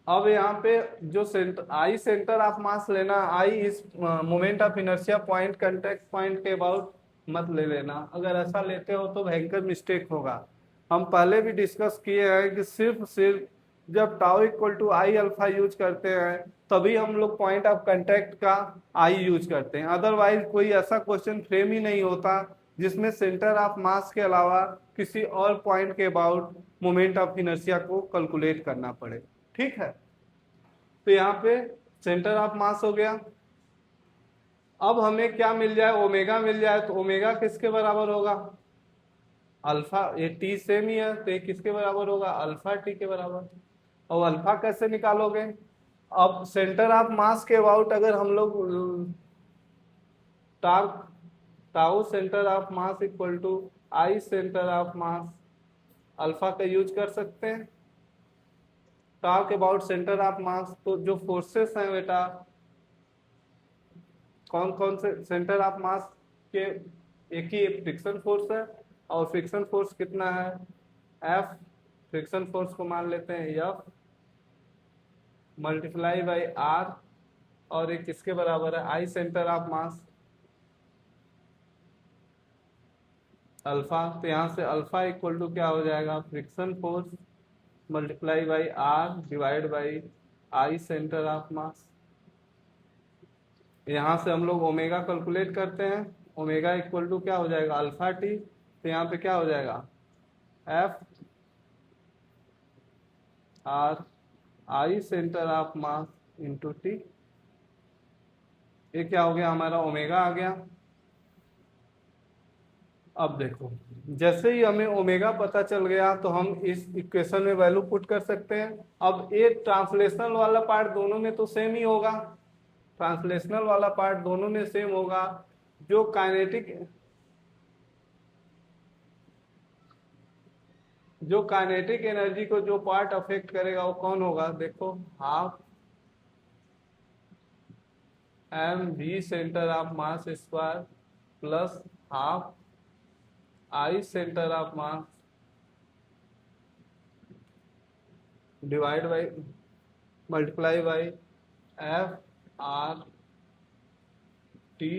अब यहाँ पे जो आई सेंटर ऑफ मास लेना, आई इस moment of inertia point contact point के अबाउट मत ले लेना, अगर ऐसा लेते हो तो भयंकर मिस्टेक होगा। हम पहले भी डिस्कस किए हैं कि सिर्फ जब tau equal to I alpha use करते हैं तभी हम लोग पॉइंट ऑफ कांटेक्ट का आई यूज करते हैं, अदरवाइज कोई ऐसा क्वेश्चन फ्रेम ही नहीं होता जिसमें सेंटर ऑफ मास के अलावा किसी और पॉइंट के अबाउट मोमेंट ऑफ इनर्शिया को कैलकुलेट करना पड़े। ठीक है, तो यहाँ पे सेंटर ऑफ मास हो गया। अब हमें क्या मिल जाए, ओमेगा मिल जाए, तो ओमेगा किसके बराबर होगा, अल्फा, ये टी सेम ही है तो ये किसके बराबर होगा, अल्फा टी के बराबर। और अल्फा कैसे निकालोगे, अब सेंटर ऑफ मास के अबाउट अगर हम लोग torque tau centre of mass equal to I centre of mass alpha का यूज कर सकते हैं। Talk about centre of mass, तो जो फोर्सेस हैं बेटा, कौन कौन से सेंटर ऑफ मास के, एक ही फ्रिक्शन फोर्स है, और फ्रिक्शन फोर्स कितना है, एफ, फ्रिक्शन फोर्स को मान लेते हैं एफ मल्टीप्लाई बाई आर, और एक किसके बराबर है, I centre of mass alpha. तो यहाँ से अल्फा इक्वल टू क्या हो जाएगा, friction force multiply by R divide by I centre of mass. यहाँ से हम लोग ओमेगा कैलकुलेट करते हैं, ओमेगा इक्वल टू क्या हो जाएगा, अल्फा टी, तो यहाँ पे क्या हो जाएगा, F R I centre of mass into T. ये क्या हो गया, हमारा ओमेगा आ गया। अब देखो, जैसे ही हमें ओमेगा पता चल गया तो हम इस इक्वेशन में वैल्यू पुट कर सकते हैं। अब ये ट्रांसलेशनल वाला पार्ट दोनों में तो सेम ही होगा, ट्रांसलेशनल वाला पार्ट दोनों में सेम होगा। जो काइनेटिक एनर्जी को जो पार्ट अफेक्ट करेगा वो कौन होगा, देखो half m v centre of mass square plus half I centre of mass divide by multiply by F R T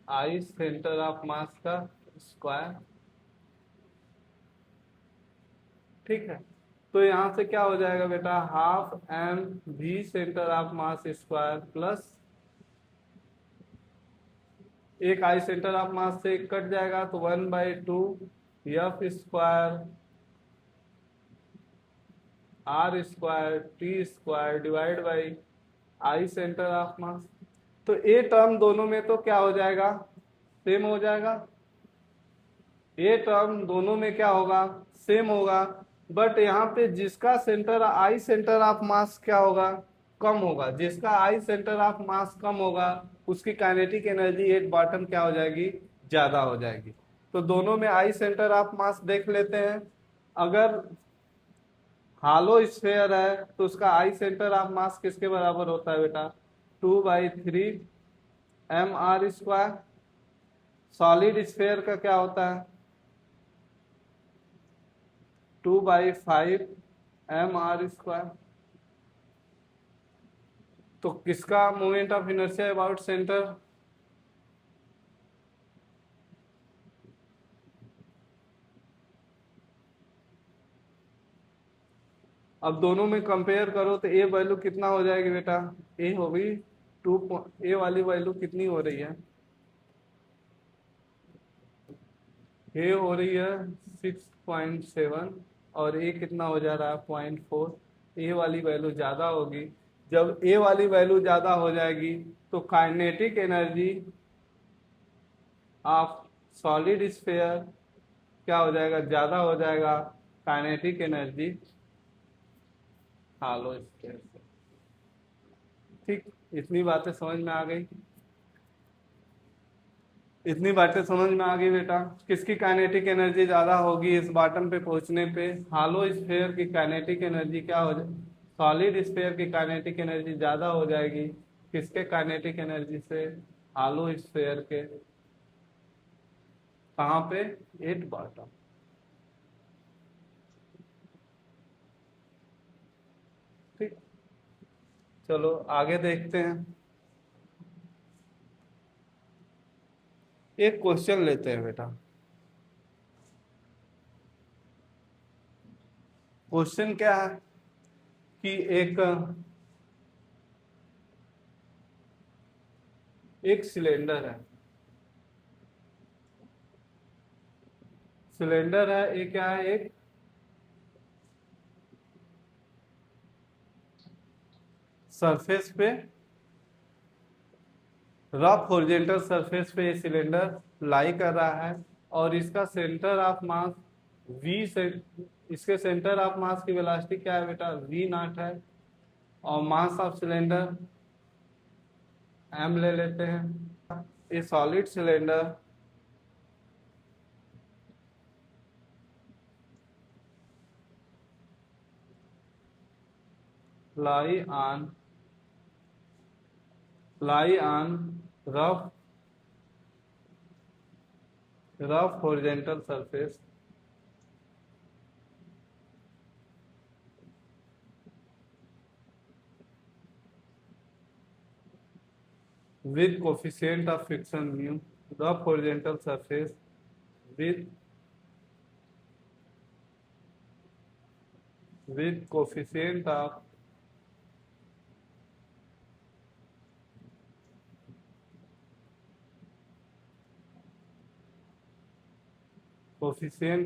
I centre of mass का स्क्वायर। ठीक है, तो यहाँ से क्या हो जाएगा बेटा, half m v centre of mass square plus एक आई सेंटर ऑफ मास से कट जाएगा तो 1/2 F square R square T square divide by I centre of mass. तो ये टर्म दोनों में तो क्या हो जाएगा, सेम हो जाएगा, ये टर्म दोनों में क्या होगा, सेम होगा। बट यहाँ पे जिसका सेंटर आई सेंटर ऑफ मास क्या होगा, कम होगा, जिसका आई सेंटर ऑफ मास कम होगा उसकी काइनेटिक एनर्जी एट बॉटम क्या हो जाएगी, ज्यादा हो जाएगी। तो दोनों में आई सेंटर ऑफ मास देख लेते हैं। अगर हालो स्फेयर है तो उसका आई सेंटर ऑफ मास किसके बराबर होता है बेटा, 2/3 m are square. Solid sphere का क्या होता है, 2/5 एम आर स्क्वायर। तो किसका moment of inertia about centre, अब दोनों में कंपेयर करो तो ए वैल्यू कितना हो जाएगी बेटा, ए होगी ए वाली वैल्यू कितनी हो रही है, ए हो रही है 6.7 और ए कितना हो जा रहा है 0.4। ए वाली वैल्यू ज़्यादा होगी। जब ए वाली वैल्यू ज़्यादा हो जाएगी तो kinetic energy of solid sphere क्या हो जाएगा, ज़्यादा हो जाएगा काइनेटिक एनर्जी हालो स्फीयर से। ठीक, इतनी बातें समझ में आ गई? इतनी बातें समझ में आ गई बेटा? किसकी काइनेटिक एनर्जी ज्यादा होगी इस बॉटम पे पहुंचने पे? हालो स्फीयर की काइनेटिक एनर्जी क्या हो जाए, सॉलिड स्फीयर की काइनेटिक एनर्जी ज्यादा हो जाएगी किसके काइनेटिक एनर्जी से? हालो स्फीयर के। कहाँ पे? At bottom. ठीक, चलो आगे देखते हैं। एक क्वेश्चन लेते हैं बेटा। क्वेश्चन क्या है कि एक सिलेंडर है। सिलेंडर है, ये क्या है, एक सरफेस पे, रफ हॉरिजॉन्टल सरफेस पे ये सिलेंडर लाई कर रहा है और इसका सेंटर ऑफ मास वी से, इसके सेंटर ऑफ मास की वेलोसिटी क्या है बेटा? वी नॉट है। और मास ऑफ सिलेंडर एम ले लेते हैं। ये solid cylinder lie on rough horizontal surface with coefficient of friction mu, rough horizontal surface with coefficient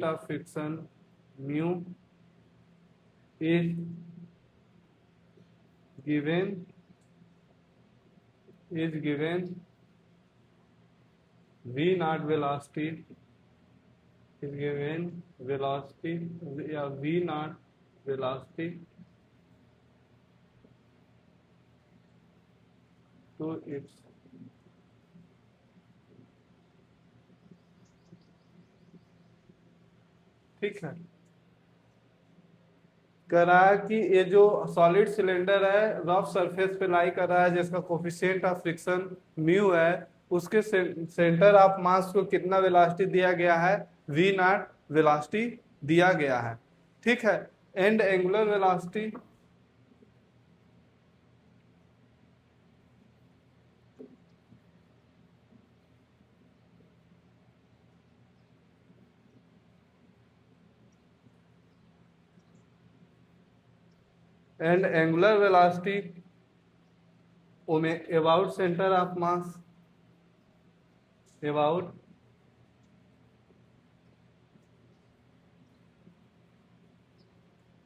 of friction mu is given v naught velocity is given velocity या v naught velocity to its ठीक है। कह रहा है कि ये जो solid cylinder है रफ सरफेस पे लाई कर रहा है जिसका कोफिशिएंट ऑफ फ्रिक्शन म्यू है, उसके सेंटर ऑफ मास को कितना वेलोसिटी दिया गया है? वी नॉट वेलोसिटी दिया गया है। ठीक है, and angular velocity about center of mass about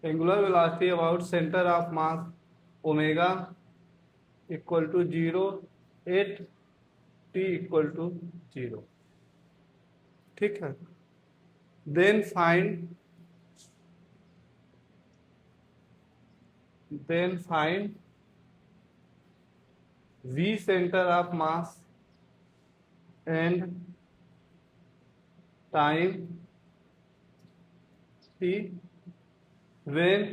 angular velocity about center of mass omega equal to 0 at t equal to 0। ठीक है, then find v center of mass and time t when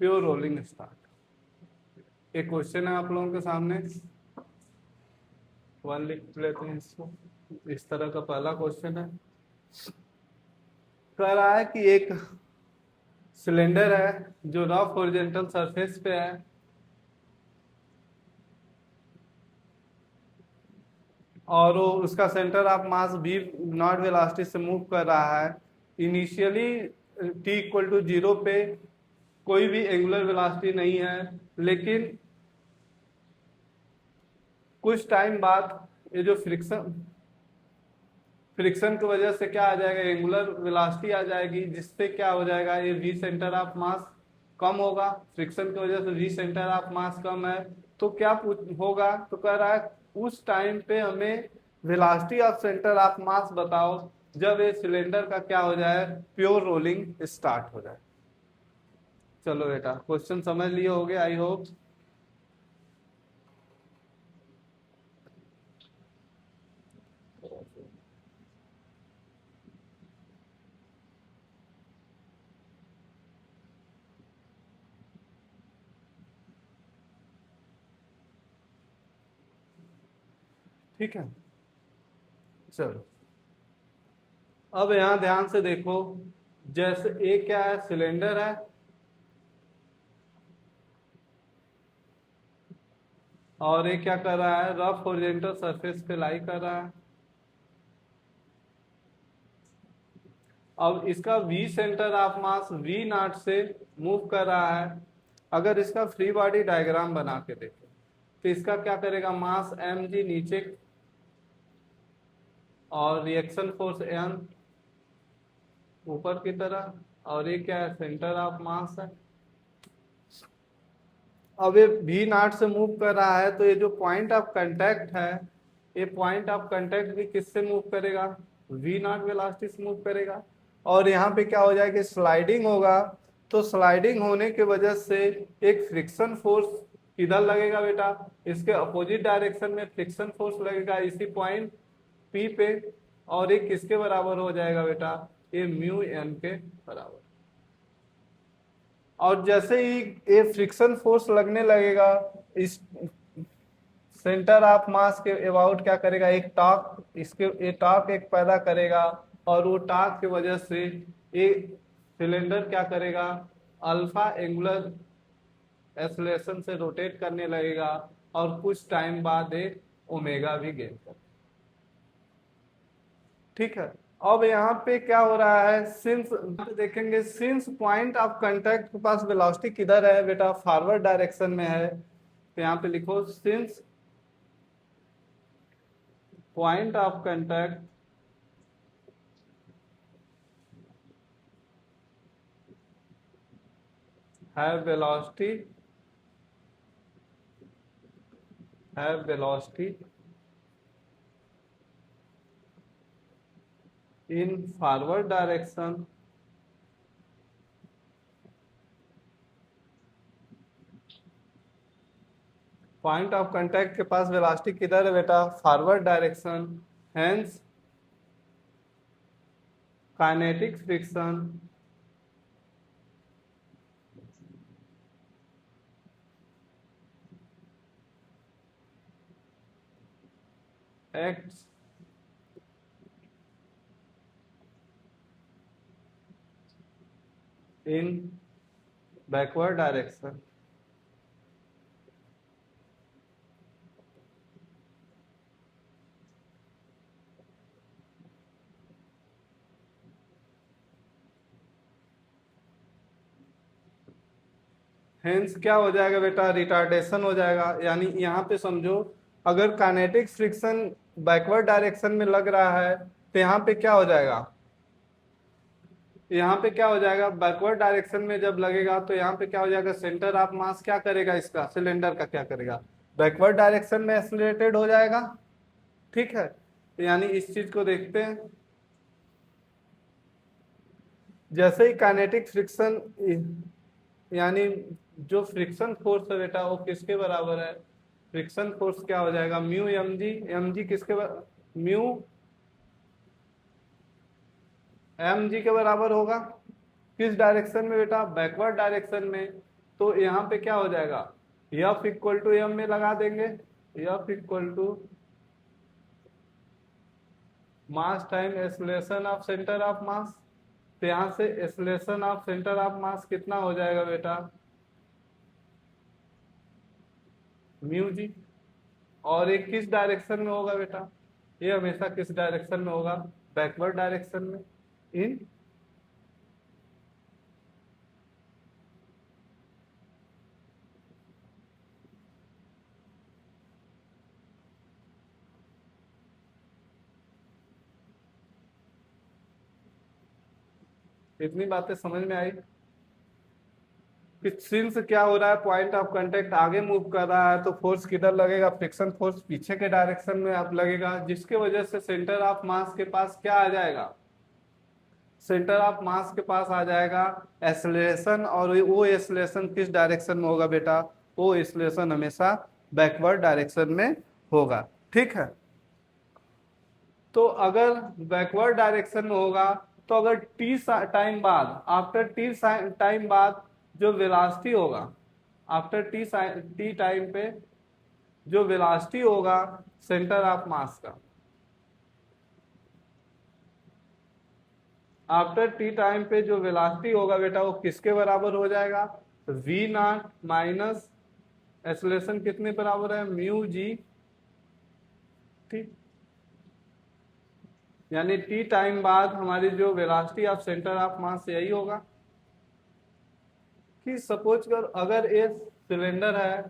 pure rolling start. एक question है आप लोगों के सामने, one लिख लेते हैं इसको। इस तरह का पहला क्वेश्चन है, कह रहा है कि एक सिलेंडर है जो रफ हॉरिजॉन्टल सरफेस पे है और वो उसका सेंटर ऑफ मास भी नॉट वेलोसिटी से मूव कर रहा है। इनिशियली t इक्वल टू 0 पे कोई भी एंगुलर वेलोसिटी नहीं है, लेकिन कुछ टाइम बाद ये जो फ्रिक्शन फ्रिक्शन की वजह से क्या आ जाएगा, एंगुलर वेलोसिटी आ जाएगी, जिससे क्या हो जाएगा, ये वी सेंटर ऑफ मास कम होगा। फ्रिक्शन की वजह से वी सेंटर ऑफ मास कम है, तो क्या होगा, तो कह रहा है उस टाइम पे हमें वेलोसिटी ऑफ सेंटर ऑफ मास बताओ जब ये सिलेंडर का क्या हो जाए, प्योर रोलिंग स्टार्ट हो जाए। चलो बेटा, क्वेश्चन समझ लिए होगे आई होप। ठीक है, चलो अब यहां ध्यान से देखो, जैसे ए क्या है, सिलेंडर है, और ये क्या कर रहा है, रफ हॉरिजॉन्टल सरफेस पे लाई कर रहा है। अब इसका v centre of mass v nought से मूव कर रहा है। अगर इसका फ्री बॉडी डायग्राम बना के देखें तो इसका क्या करेगा, मास एम जी नीचे और रिएक्शन फोर्स एन ऊपर की तरह, और ये क्या है, सेंटर ऑफ मास है। अब ये वी नॉट से मूव कर रहा है, तो ये जो पॉइंट ऑफ कांटेक्ट है, ये पॉइंट ऑफ कांटेक्ट भी किससे मूव करेगा, वी नॉट वेलोसिटी से मूव करेगा। और यहाँ पे क्या हो जाएगा, स्लाइडिंग होगा, तो स्लाइडिंग होने की वजह से एक फ्रिक्शन फोर्स किधर लगेगा बेटा, इसके अपोजिट डायरेक्शन में फ्रिक्शन फोर्स लगेगा इसी पॉइंट पी पे, और ये किसके बराबर हो जाएगा बेटा, ये म्यू एन के बराबर। और जैसे ही ये फ्रिक्शन फोर्स लगने लगेगा, इस सेंटर ऑफ मास के अबाउट क्या करेगा, एक टॉर्क, इसके ये टॉर्क एक पैदा करेगा, और वो टॉर्क की वजह से ये सिलेंडर क्या करेगा, अल्फा एंगुलर एक्सेलरेशन से रोटेट करने लगेगा, और कुछ टाइम बाद ये ओमेगा भी गेन करेगा। ठीक है, अब यहाँ पे क्या हो रहा है, सिंस देखेंगे, सिंस पॉइंट ऑफ कांटेक्ट के पास वेलोसिटी किधर है बेटा, फॉरवर्ड डायरेक्शन में है, तो यहाँ पे लिखो since point of contact have velocity in forward direction, point of contact के पास वेलोसिटी किधर है बेटा, forward direction, hence kinetic friction acts in backward direction। Hence क्या हो जाएगा बेटा, रिटार्डेशन हो जाएगा। यानी यहाँ पे समझो, अगर काइनेटिक फ्रिक्शन बैकवर्ड डायरेक्शन में लग रहा है तो यहाँ पे क्या हो जाएगा, यहाँ पे क्या हो जाएगा, बैकवर्ड डायरेक्शन में जब लगेगा तो यहाँ पे क्या हो जाएगा, सेंटर ऑफ मास क्या करेगा, इसका सिलेंडर का क्या करेगा, बैकवर्ड डायरेक्शन में एक्सेलरेटेड हो जाएगा। ठीक है, तो यानी इस चीज को देखते हैं, जैसे ही काइनेटिक फ्रिक्शन, यानी जो फ्रिक्शन फोर्स है बेटा वो किसके बराबर है, फ्रिक्शन फोर्स क्या हो जाएगा, mu m g, m g किसके म्यू एम जी के बराबर होगा, किस डायरेक्शन में बेटा, बैकवर्ड डायरेक्शन में। तो यहाँ पे क्या हो जाएगा, एफ इक्वल टू एम में लगा देंगे, F equal to mass time acceleration of centre of mass. तो यहाँ से acceleration of centre of mass कितना हो जाएगा बेटा, म्यू जी। और ये किस डायरेक्शन में होगा बेटा, ये हमेशा किस डायरेक्शन में होगा, बैकवर्ड डायरेक्शन में, इन इतनी बातें समझ में आई कि सिंस क्या हो रहा है, पॉइंट ऑफ कांटेक्ट आगे मूव कर रहा है तो फोर्स किधर लगेगा, फ्रिक्शन फोर्स पीछे के डायरेक्शन में आप लगेगा, जिसके वजह से सेंटर ऑफ मास के पास क्या आ जाएगा, सेंटर ऑफ मास के पास आ जाएगा एक्सेलरेशन। और वो एक्सेलरेशन किस डायरेक्शन में होगा बेटा, वो एक्सेलरेशन हमेशा बैकवर्ड डायरेक्शन में होगा। ठीक है, तो अगर बैकवर्ड डायरेक्शन में होगा तो अगर टी टाइम बाद, आफ्टर टी टाइम बाद जो वेलोसिटी होगा, आफ्टर टी टाइम पे जो वेलोसिटी होगा सेंटर ऑफ मास का, आफ्टर टी टाइम पे जो वेलोसिटी होगा बेटा वो किसके बराबर हो जाएगा, वी नॉट माइनस एक्सेलरेशन कितने बराबर है, म्यू जी। ठीक, यानी टी टाइम बाद हमारी जो वेलोसिटी ऑफ सेंटर ऑफ मास यही होगा। कि सपोज कर अगर ये सिलेंडर है,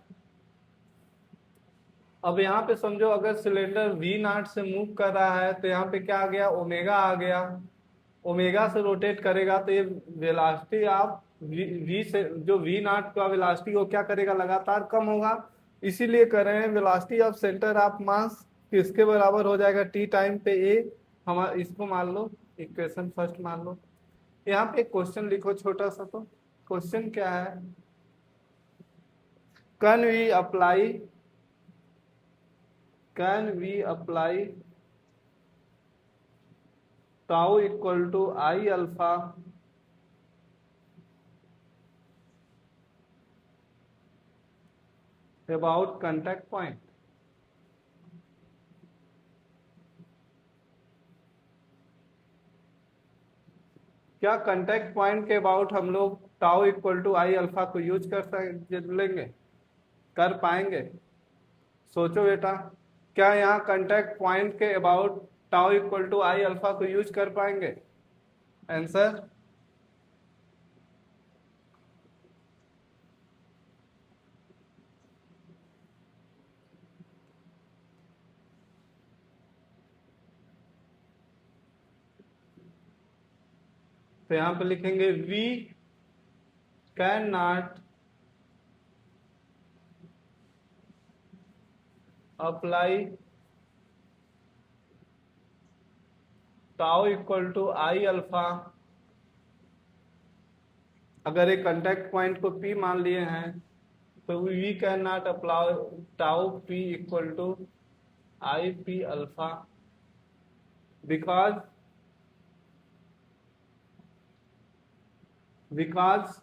अब यहाँ पे समझो अगर सिलेंडर वी नॉट से मूव कर रहा है तो यहाँ पे क्या आ गया, ओमेगा आ गया, ओमेगा से रोटेट करेगा तो ये वेलोसिटी ऑफ वी से जो वी नॉट का वेलोसिटी वो क्या करेगा, लगातार कम होगा। इसीलिए कर रहे हैं velocity of centre of mass किसके बराबर हो जाएगा टी टाइम पे, ए हमारा इसको मान लो, इक्वेशन फर्स्ट मान लो। यहाँ पे एक क्वेश्चन लिखो छोटा सा, तो क्वेश्चन क्या है, can we apply, can we apply tau equal to I alpha about contact point. क्या कांटेक्ट पॉइंट के अबाउट हम लोग tau equal to I alpha को यूज कर लेंगे, कर पाएंगे? सोचो बेटा, क्या यहाँ कांटेक्ट पॉइंट के about tau equal to I alpha को यूज कर पाएंगे? आंसर, तो यहाँ पे लिखेंगे we can not apply tau equal to I alpha, अगर एक कांटेक्ट पॉइंट को पी मान लिए हैं तो we can not apply tau P equal to I P alpha, because because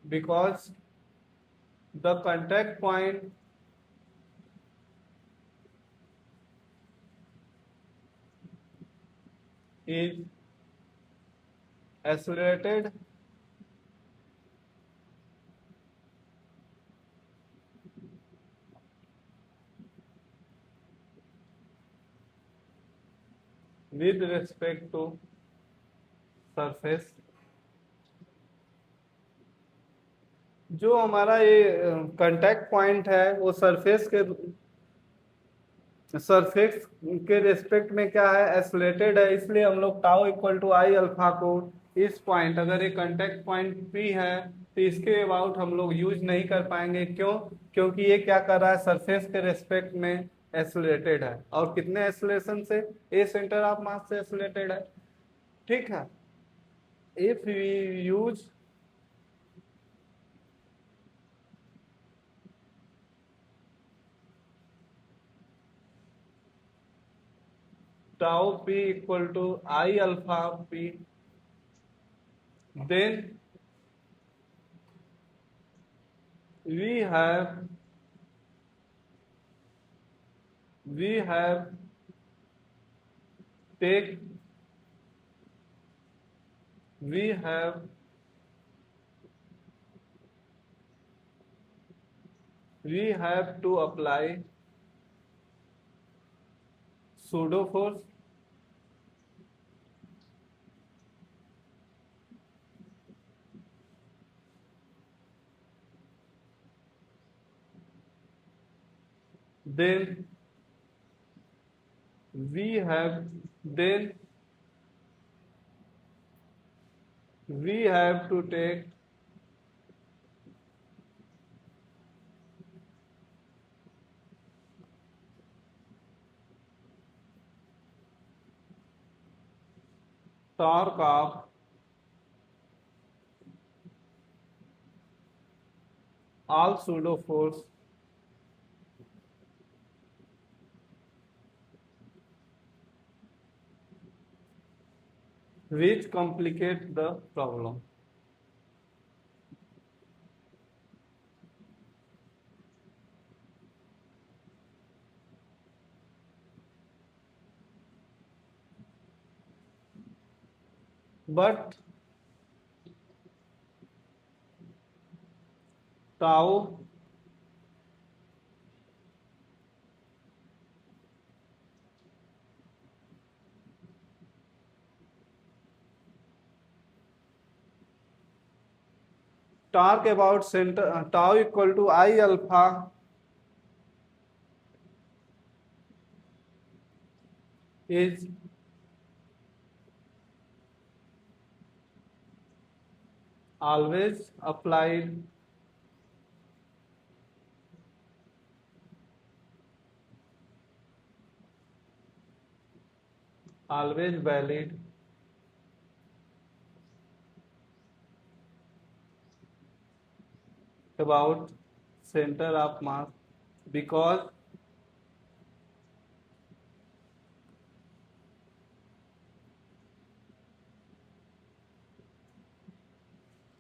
because the contact point is accelerated with respect to surface। जो हमारा ये कांटेक्ट पॉइंट है वो सरफेस के रेस्पेक्ट में क्या है, एस्लेटेड है, इसलिए हम लोग tau equal to I alpha को इस पॉइंट, अगर ये कांटेक्ट पॉइंट पी है तो इसके अबाउट हम लोग यूज नहीं कर पाएंगे। क्यों? क्योंकि ये क्या कर रहा है, सरफेस के रेस्पेक्ट में एस्लेटेड है, और कितने एस्लेशन से, ए सेंटर ऑफ मास से एस्लेटेड है। ठीक है, if we use tau p equal to I alpha p, then we have take we have we have to apply pseudo force then we have then we have to take torque of all pseudo force which complicate the problem. But tau talk about center tau equal to I alpha is always applied always valid about center of mass because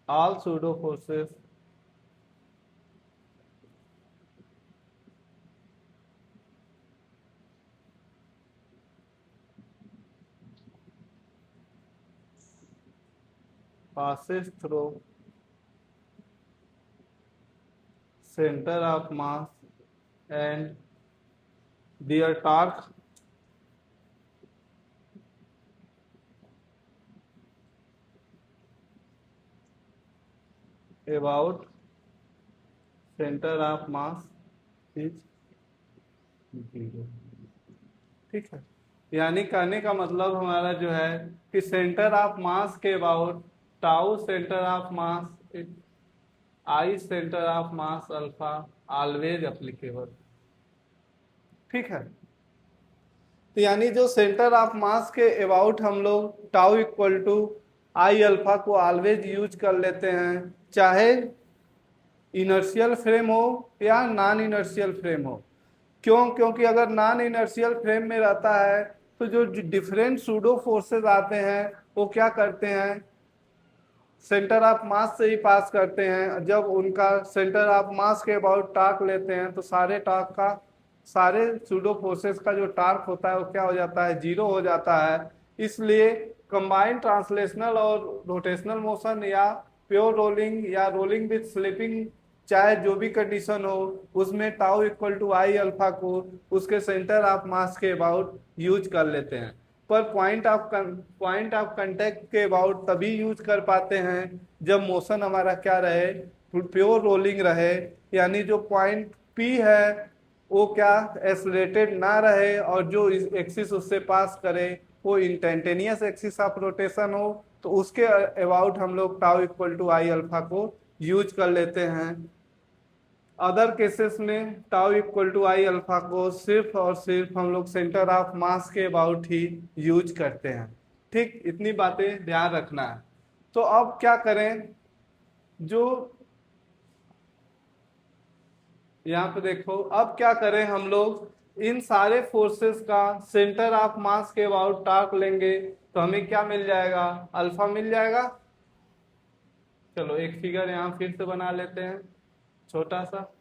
all pseudo forces passes through center of mass and their torque about center of mass is 0। ठीक है, यानी कहने का मतलब हमारा जो है कि सेंटर ऑफ मास के about tau centre of mass I centre of mass alpha always applicable. ठीक है, तो यानी जो सेंटर ऑफ मास के अबाउट हम लोग tau equal to I alpha को ऑलवेज यूज कर लेते हैं, चाहे इनर्शियल फ्रेम हो या नॉन इनर्शियल फ्रेम हो। क्यों? क्योंकि अगर नॉन इनर्शियल फ्रेम में रहता है तो जो डिफरेंट सूडो फोर्सेस आते हैं वो क्या करते हैं, सेंटर ऑफ मास से ही पास करते हैं। जब उनका सेंटर ऑफ मास के अबाउट टार्क लेते हैं तो सारे सूडो फोर्सेस का जो टार्क होता है वो क्या हो जाता है, 0 हो जाता है। इसलिए कंबाइंड ट्रांसलेशनल और रोटेशनल मोशन या प्योर रोलिंग या रोलिंग विथ स्लिपिंग, चाहे जो भी कंडीशन हो, उसमें tau equal to I alpha को उसके सेंटर ऑफ मास के अबाउट यूज कर लेते हैं। पर पॉइंट ऑफ कांटेक्ट के अबाउट तभी यूज कर पाते हैं जब मोशन हमारा क्या रहे, प्योर रोलिंग रहे, यानी जो पॉइंट पी है वो क्या एक्सलेटेड ना रहे और जो एक्सिस उससे पास करे वो इंस्टेंटेनियस एक्सिस ऑफ रोटेशन हो, तो उसके अबाउट हम लोग tau equal to I alpha को यूज कर लेते हैं। अदर केसेस में tau equal to I alpha को सिर्फ और सिर्फ हम लोग सेंटर ऑफ मास के अबाउट ही यूज करते हैं। ठीक, इतनी बातें ध्यान रखना है। तो अब क्या करें, जो यहाँ पे देखो, अब क्या करें हम लोग इन सारे फोर्सेस का सेंटर ऑफ मास के अबाउट टार्क लेंगे तो हमें क्या मिल जाएगा, अल्फा मिल जाएगा। चलो एक फिगर यहाँ फिर से बना लेते हैं छोटा सा।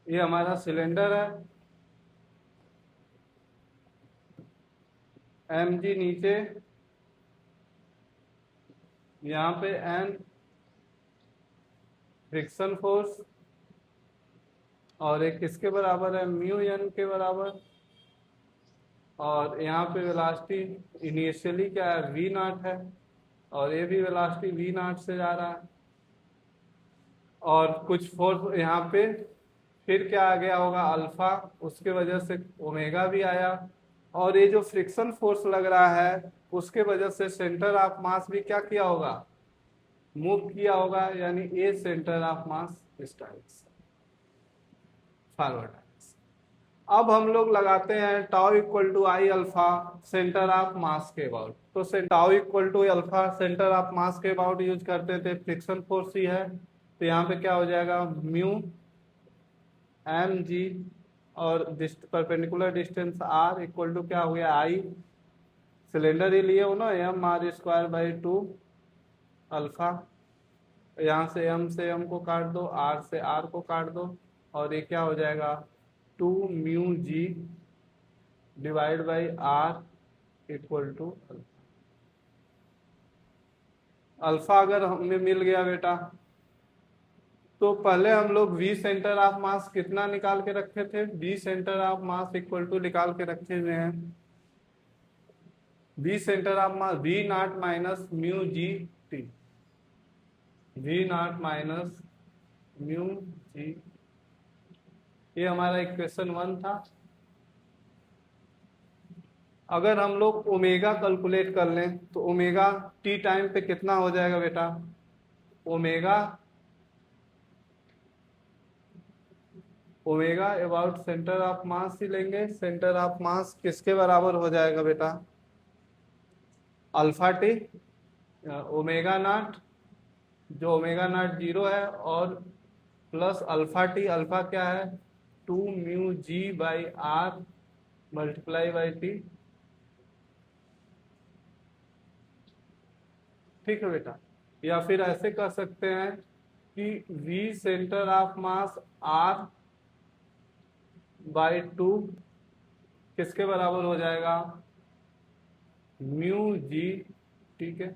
ये हमारा सिलेंडर है, एम जी नीचे, यहाँ पे एन फ्रिक्शन फोर्स और एक किसके बराबर है, म्यू एन के बराबर। और यहाँ पे वेलोसिटी इनिशियली क्या है, वी नॉट है, और ये भी वेलोसिटी वी नॉट से जा रहा है। और कुछ फोर्स यहाँ पे फिर क्या आ गया होगा अल्फा, उसके वजह से ओमेगा भी आया, और ये जो फ्रिक्शन फोर्स लग रहा है उसके वजह से सेंटर ऑफ मास भी क्या किया होगा, मूव किया होगा, यानी ए सेंटर ऑफ मास इस डायरेक्शन, फॉरवर्ड डायरेक्शन। अब हम लोग लगाते हैं tau equal to I alpha centre of mass के अबाउट, तो tau equal to alpha centre of mass के अबाउट यूज करते थे, फ्रिक्शन फोर्स ही है, तो यहाँ पे क्या हो जाएगा म्यू एम जी, और perpendicular distance R equal to क्या हो गया आई, सिलेंडर ही लिए हो ना, m are square by two alpha, यहाँ से एम को काट दो, आर से आर को काट दो, और ये क्या हो जाएगा 2 μg divide by R equal to alpha. अगर हमें मिल गया बेटा, तो पहले हम लोग वी सेंटर ऑफ मास कितना निकाल के रखे थे, v centre of mass equal to निकाल के रखे हुए हैं, v centre of mass v naught minus mu g t, v naught minus mu g, ये हमारा इक्वेशन 1 था। अगर हम लोग ओमेगा कैलकुलेट कर लें तो ओमेगा टी टाइम पे कितना हो जाएगा बेटा, omega omega about centre of mass ही लेंगे, सेंटर ऑफ मास किसके बराबर हो जाएगा बेटा, अल्फा टी ओमेगा नॉट, जो ओमेगा नॉट 0 है, और प्लस अल्फा टी, अल्फा क्या है 2 μg by R multiply by T, ठीक है बेटा। या फिर ऐसे कर सकते हैं कि v centre of mass r by 2 किसके बराबर हो जाएगा म्यू जी, ठीक है।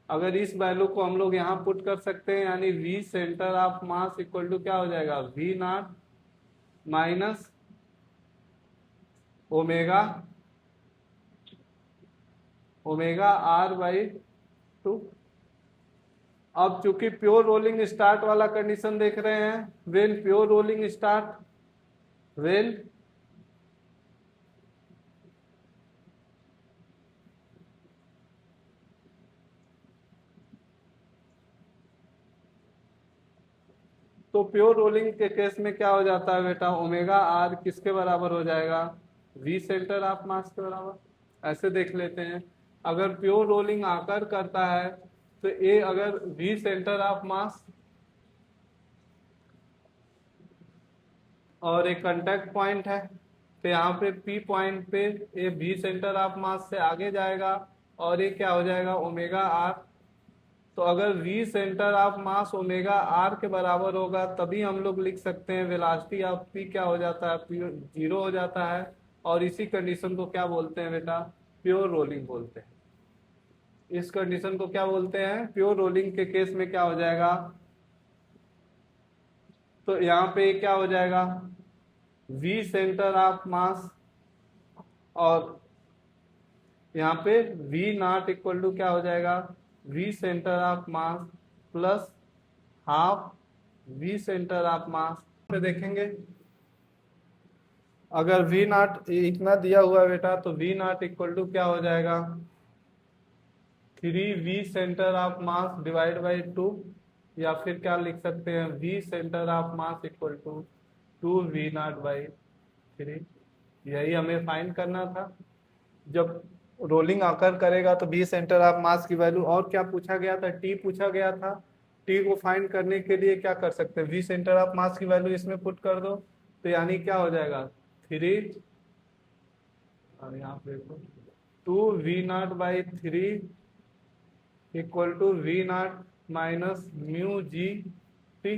अगर इस वैल्यू को हम लोग यहाँ पुट कर सकते हैं, यानी v centre of mass equal to क्या हो जाएगा v nought minus omega omega R by 2। अब चूंकि प्योर रोलिंग स्टार्ट वाला कंडीशन देख रहे हैं, when pure rolling start, when तो प्योर रोलिंग के केस में क्या हो जाता है बेटा, ओमेगा आर किसके बराबर हो जाएगा, वी सेंटर ऑफ मास के बराबर। ऐसे देख लेते हैं, अगर प्योर रोलिंग आकर करता है तो ए अगर वी सेंटर ऑफ मास और एक कांटेक्ट पॉइंट है, तो यहाँ पे पी पॉइंट पे ये वी सेंटर ऑफ मास से आगे जाएगा, और ये क्या हो जाएगा ओमेगा आर। तो अगर v centre of mass omega R के बराबर होगा तभी हम लोग लिख सकते हैं वेलोसिटी ऑफ p क्या हो जाता है, p 0 हो जाता है, और इसी कंडीशन को क्या बोलते हैं बेटा, प्योर रोलिंग बोलते हैं। इस कंडीशन को क्या बोलते हैं, प्योर रोलिंग के केस में क्या हो जाएगा, तो यहाँ पे क्या हो जाएगा v सेंटर ऑफ मास, और यहाँ पे v नॉट इक्वल टू क्या हो जाएगा v centre of mass plus half v centre of मास पे देखेंगे। अगर v नॉट इतना दिया हुआ है बेटा, तो v नॉट इक्वल टू क्या हो जाएगा 3v centre of mass divide by 2, या फिर क्या लिख सकते हैं v centre of mass equal to 2v nought by 3। यही हमें फाइंड करना था। जब रोलिंग आकर करेगा तो बी सेंटर ऑफ मास की वैल्यू, और क्या पूछा गया था, टी पूछा गया था, टी को फाइंड करने के लिए क्या कर सकते हैं, वी सेंटर ऑफ मास की वैल्यू इसमें पुट कर दो, तो यानी क्या हो जाएगा 3, और यहाँ पे 2v nought by 3 equal to v nought minus mu g T,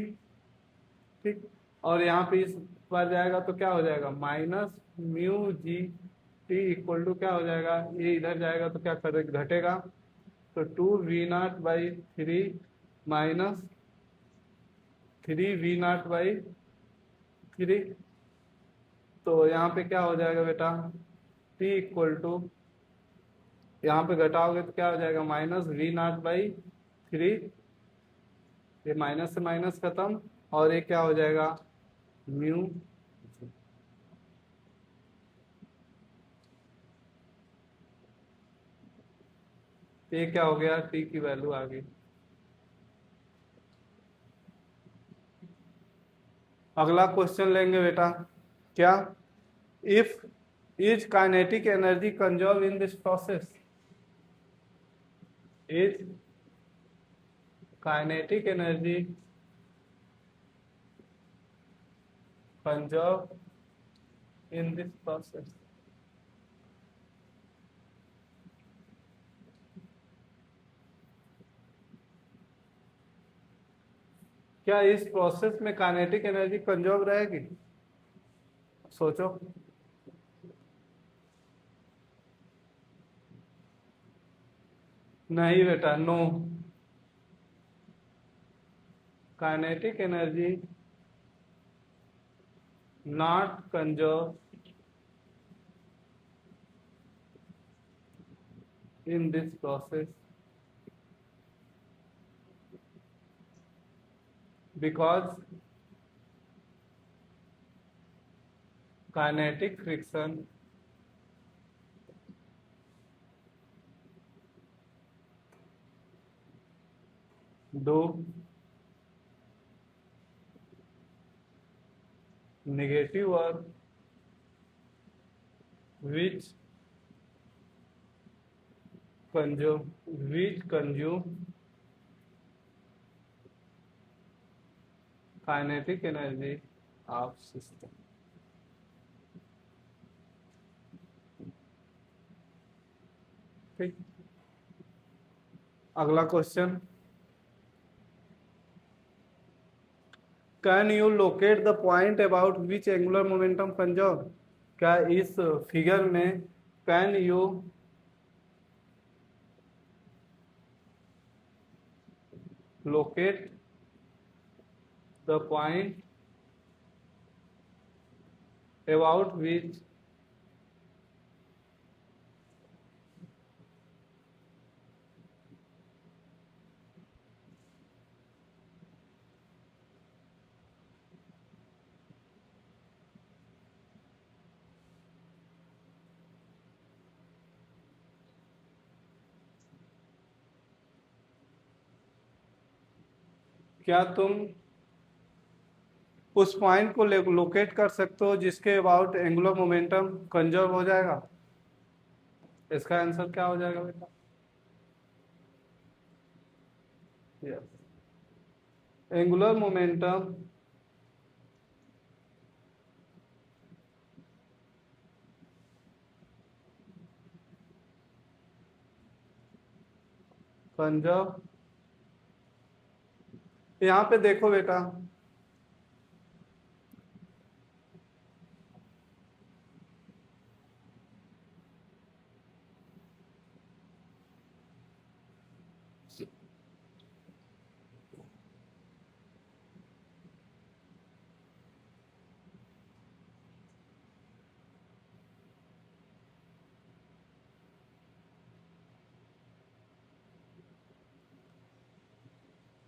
ठीक। और यहाँ पे इस पर जाएगा तो क्या हो जाएगा minus mu g T equal to क्या हो जाएगा, ये इधर जाएगा तो क्या कर घटेगा, तो 2v nought by 3 minus 3v not by 3, तो यहाँ पे क्या हो जाएगा बेटा t इक्वल टू, यहाँ पे घटाओगे तो क्या हो जाएगा माइनस v नॉट बाई 3, ये माइनस से माइनस खत्म, और ये क्या हो जाएगा म्यू। ये क्या हो गया, टी की वैल्यू आ गई। अगला क्वेश्चन लेंगे बेटा। क्या? If is kinetic energy conserve in this process? Is kinetic energy conserve in this process? क्या इस प्रोसेस में काइनेटिक एनर्जी कंजर्व रहेगी? सोचो। नहीं बेटा, no. Kinetic energy not conserve in this process because kinetic friction do negative work which consume kinetic energy of system। ठीक। अगला question. Can you locate the point about which angular momentum conserve? क्या इस figure में can you locate the point about which क्या तुम उस point को locate कर सकते हो जिसके अबाउट एंगुलर मोमेंटम कंजर्व हो जाएगा? इसका आंसर क्या हो जाएगा बेटा? Angular momentum conserve. यहाँ पे देखो बेटा,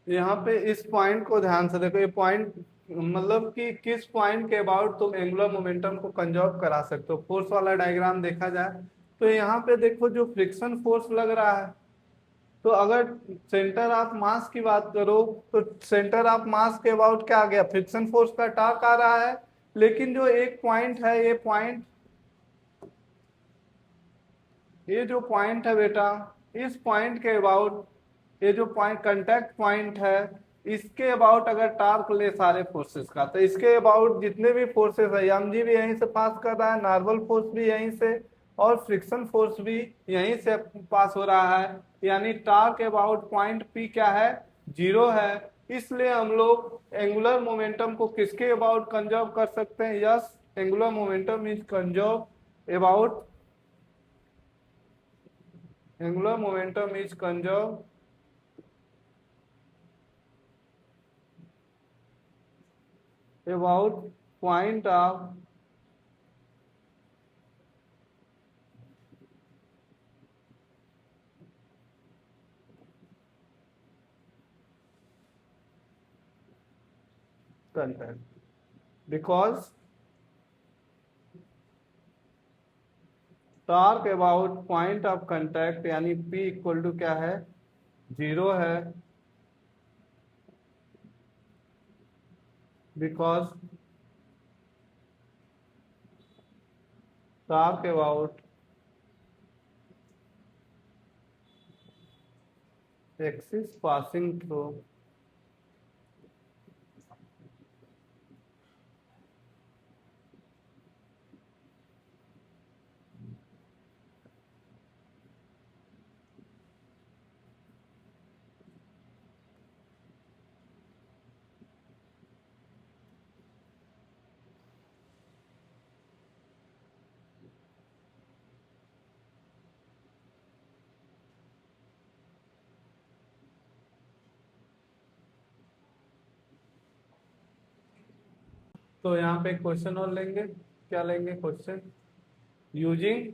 यहाँ पे इस पॉइंट को ध्यान से देखो। ये पॉइंट मतलब कि किस पॉइंट के अबाउट तुम एंगुलर मोमेंटम को कंजर्व करा सकते हो। फोर्स वाला डायग्राम देखा जाए तो यहाँ पे देखो जो फ्रिक्शन फोर्स लग रहा है, तो अगर सेंटर ऑफ मास की बात करो तो सेंटर ऑफ मास के अबाउट क्या आ गया, फ्रिक्शन फोर्स का टार्क आ रहा है। लेकिन जो एक पॉइंट है, ये जो पॉइंट है बेटा, इस पॉइंट के अबाउट, ये जो पॉइंट कांटेक्ट पॉइंट है, इसके अबाउट अगर टार्क ले सारे फोर्सेस का, तो इसके अबाउट जितने भी फोर्सेस है, एम जी भी यहीं से पास कर रहा है, नॉर्मल फोर्स भी यहीं से, और फ्रिक्शन फोर्स भी यहीं से पास हो रहा है। यानी टार्क अबाउट पॉइंट पी क्या है, जीरो है। इसलिए हम लोग एंगुलर मोमेंटम को किसके अबाउट कंजर्व कर सकते हैं? Yes, angular momentum is conserve about, angular momentum is conserve about point of contact। Because torque about point of contact यानी P इक्वल टू क्या है, 0 है, because torque about axis passing through तो यहाँ पे क्वेश्चन और लेंगे, क्या लेंगे question, using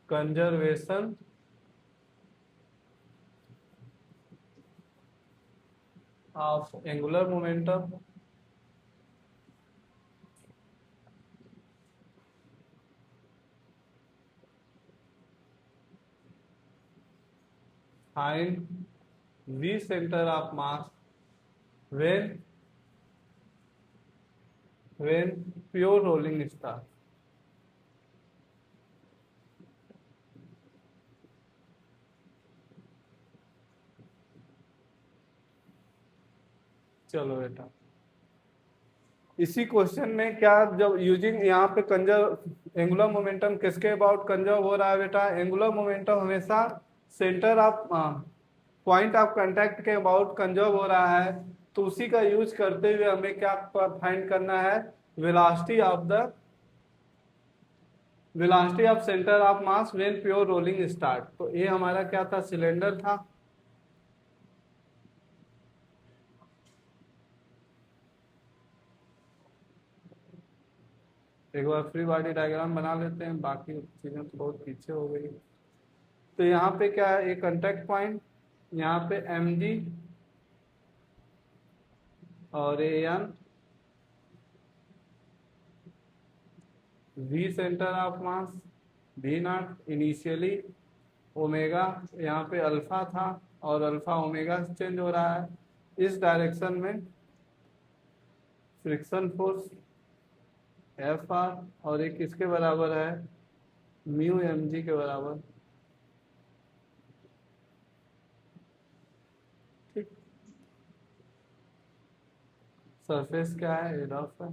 conservation of angular momentum find V center of mass when pure rolling starts. चलो बेटा, इसी क्वेश्चन में क्या, जब यूजिंग यहाँ पे कंजर्व एंगुलर मोमेंटम किसके अबाउट कंजर्व हो रहा है बेटा, एंगुलर मोमेंटम हमेशा centre of point of contact के अबाउट कंजर्व हो रहा है, तो उसी का यूज करते हुए हमें क्या फाइंड करना है, velocity of centre of mass when pure rolling start. तो ये हमारा क्या था, सिलेंडर था, एक बार फ्री बॉडी डायग्राम बना लेते हैं, बाकी चीजें तो बहुत पीछे हो गई। तो यहाँ पे क्या है, एक कांटेक्ट पॉइंट, यहाँ पे mg और an, v centre of mass v not, initially omega यहाँ पे अल्फा था और अल्फा ओमेगा से चेंज हो रहा है, इस डायरेक्शन में फ्रिक्शन फोर्स एफ आर, और एक किसके बराबर है, म्यू एम जी के बराबर, ठीक। सरफेस क्या है, रफ है,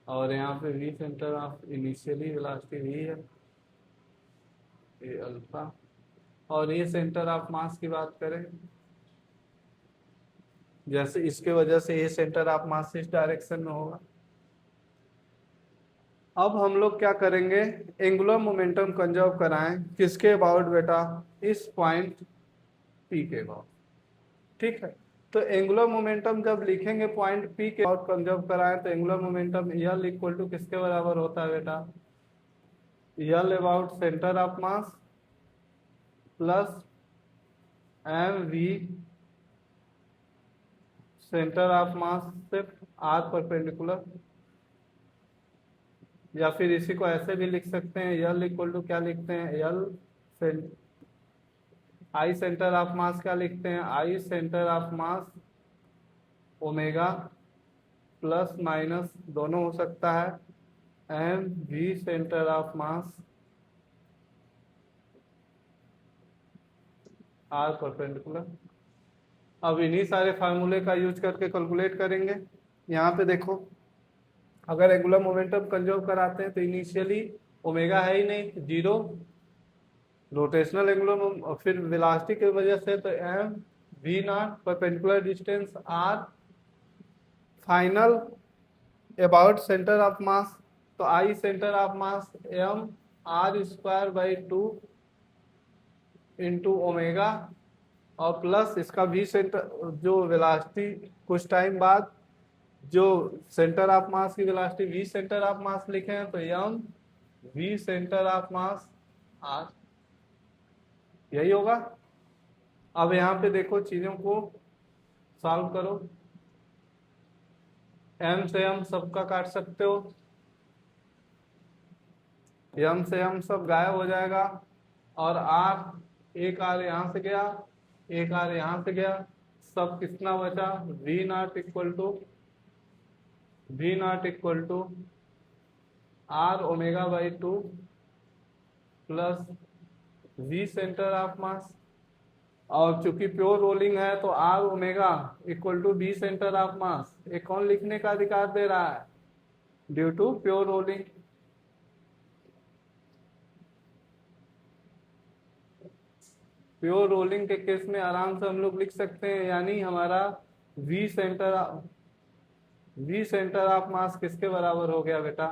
और यहाँ पे v centre of initially velocity v है, ये अल्फा, और ये सेंटर ऑफ मास की बात करें, जैसे इसके वजह से ये सेंटर ऑफ मास इस डायरेक्शन में होगा। अब हम लोग क्या करेंगे, एंगुलर मोमेंटम कंजर्व कराएं किसके अबाउट बेटा, इस पॉइंट पी के अबाउट, ठीक है। तो एंगुलर मोमेंटम जब लिखेंगे पॉइंट पी के अबाउट कंजर्व कराएं, तो angular momentum L equal to किसके बराबर होता है बेटा, L about centre of mass plus m v centre of mass से आर परपेंडिकुलर, या फिर इसी को ऐसे भी लिख सकते हैं, यल इक्वल टू क्या लिखते हैं, यल आई सेंटर ऑफ मास क्या लिखते हैं, I centre of mass omega plus minus दोनों हो सकता है, m v centre of mass r perpendicular. अब इन्हीं सारे फार्मूले का यूज करके कैलकुलेट करेंगे। यहाँ पे देखो, अगर एंगुलर मोमेंटम कंजर्व कराते हैं तो इनिशियली ओमेगा है ही नहीं, जीरो, रोटेशनल एंगुलर, फिर वेलोसिटी की वजह से तो m v naught perpendicular distance r, final about centre of mass, तो I centre of mass m are square by 2 into omega, और प्लस इसका वी सेंटर, जो वेलोसिटी कुछ टाइम बाद जो सेंटर ऑफ मास की velocity v centre of mass लिखे हैं, तो m V centre of mass R, यही होगा। अब यहाँ पे देखो चीजों को सॉल्व करो। M से M सबका काट सकते हो, M से M सब गायब हो जाएगा, और R, एक R यहाँ से गया, एक R यहाँ से गया, सब कितना बचा, V0 equal to R omega by 2 plus V centre of mass. और चूंकि प्योर रोलिंग है तो R omega equal to V centre of mass, ये कौन लिखने का अधिकार दे रहा है, due to pure rolling. Pure rolling के केस में आराम से हम लोग लिख सकते हैं, यानी हमारा V सेंटर ऑफ मास किसके बराबर हो गया बेटा,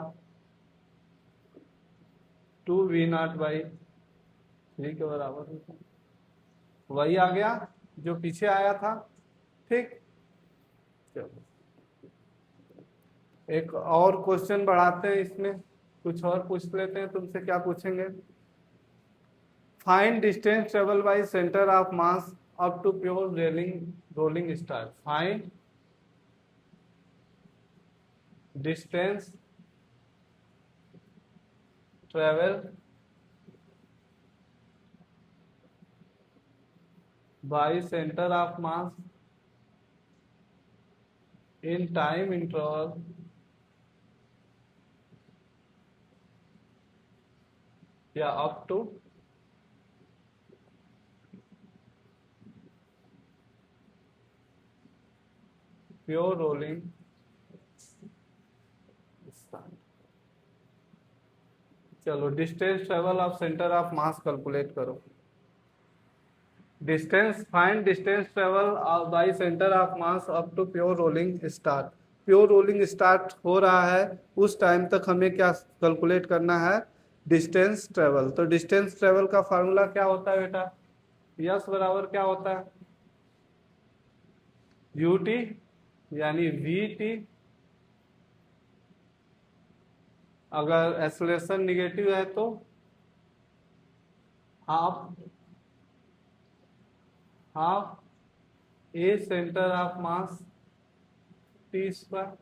2V0/3 के बराबर हो गया। वही आ गया जो पीछे आया था। ठीक, चलो एक और क्वेश्चन बढ़ाते हैं, इसमें कुछ और पूछ लेते हैं तुमसे। क्या पूछेंगे, find distance travel by centre of mass up to pure rolling start. Find distance travel by centre of mass in time interval या अप टू प्योर रोलिंग। चलो distance travel of centre of mass calculate करो। Find distance travel by centre of mass up to pure rolling start. Pure rolling start हो रहा है उस time तक हमें क्या कैलकुलेट करना है, डिस्टेंस ट्रेवल। तो डिस्टेंस ट्रेवल का फार्मूला क्या होता है बेटा, यस बराबर क्या होता है, यूटी यानी वीटी, अगर एक्सेलरेशन निगेटिव है तो half a centre of mass T square.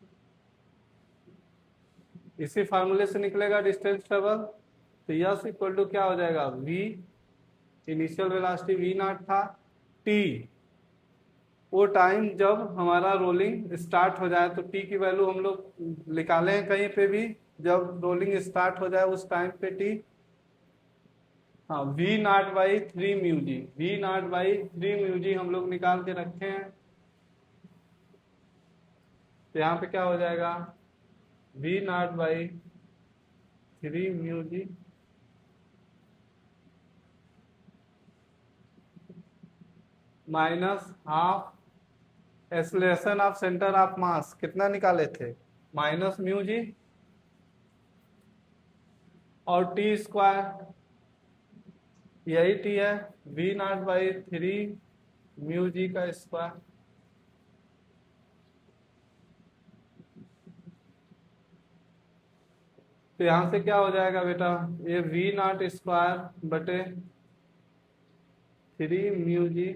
इसी फार्मूले से निकलेगा डिस्टेंस ट्रेवल। तो यस इक्वल टू क्या हो जाएगा, v initial velocity v nought था, टी वो टाइम जब हमारा रोलिंग स्टार्ट हो जाए, तो टी की वैल्यू हम लोग निकाले हैं कहीं पे भी, जब रोलिंग स्टार्ट हो जाए उस टाइम पे टी, हाँ V0/3 म्यू जी हम लोग निकाल के रखे हैं। तो यहाँ पे क्या हो जाएगा, V0/3 mu g minus half acceleration of centre of mass कितना निकाले थे, माइनस म्यू जी, और टी स्क्वायर यही टी है, V0/3 म्यू जी का स्क्वायर। तो यहां से क्या हो जाएगा बेटा, ये V0 स्क्वायर/3 म्यू जी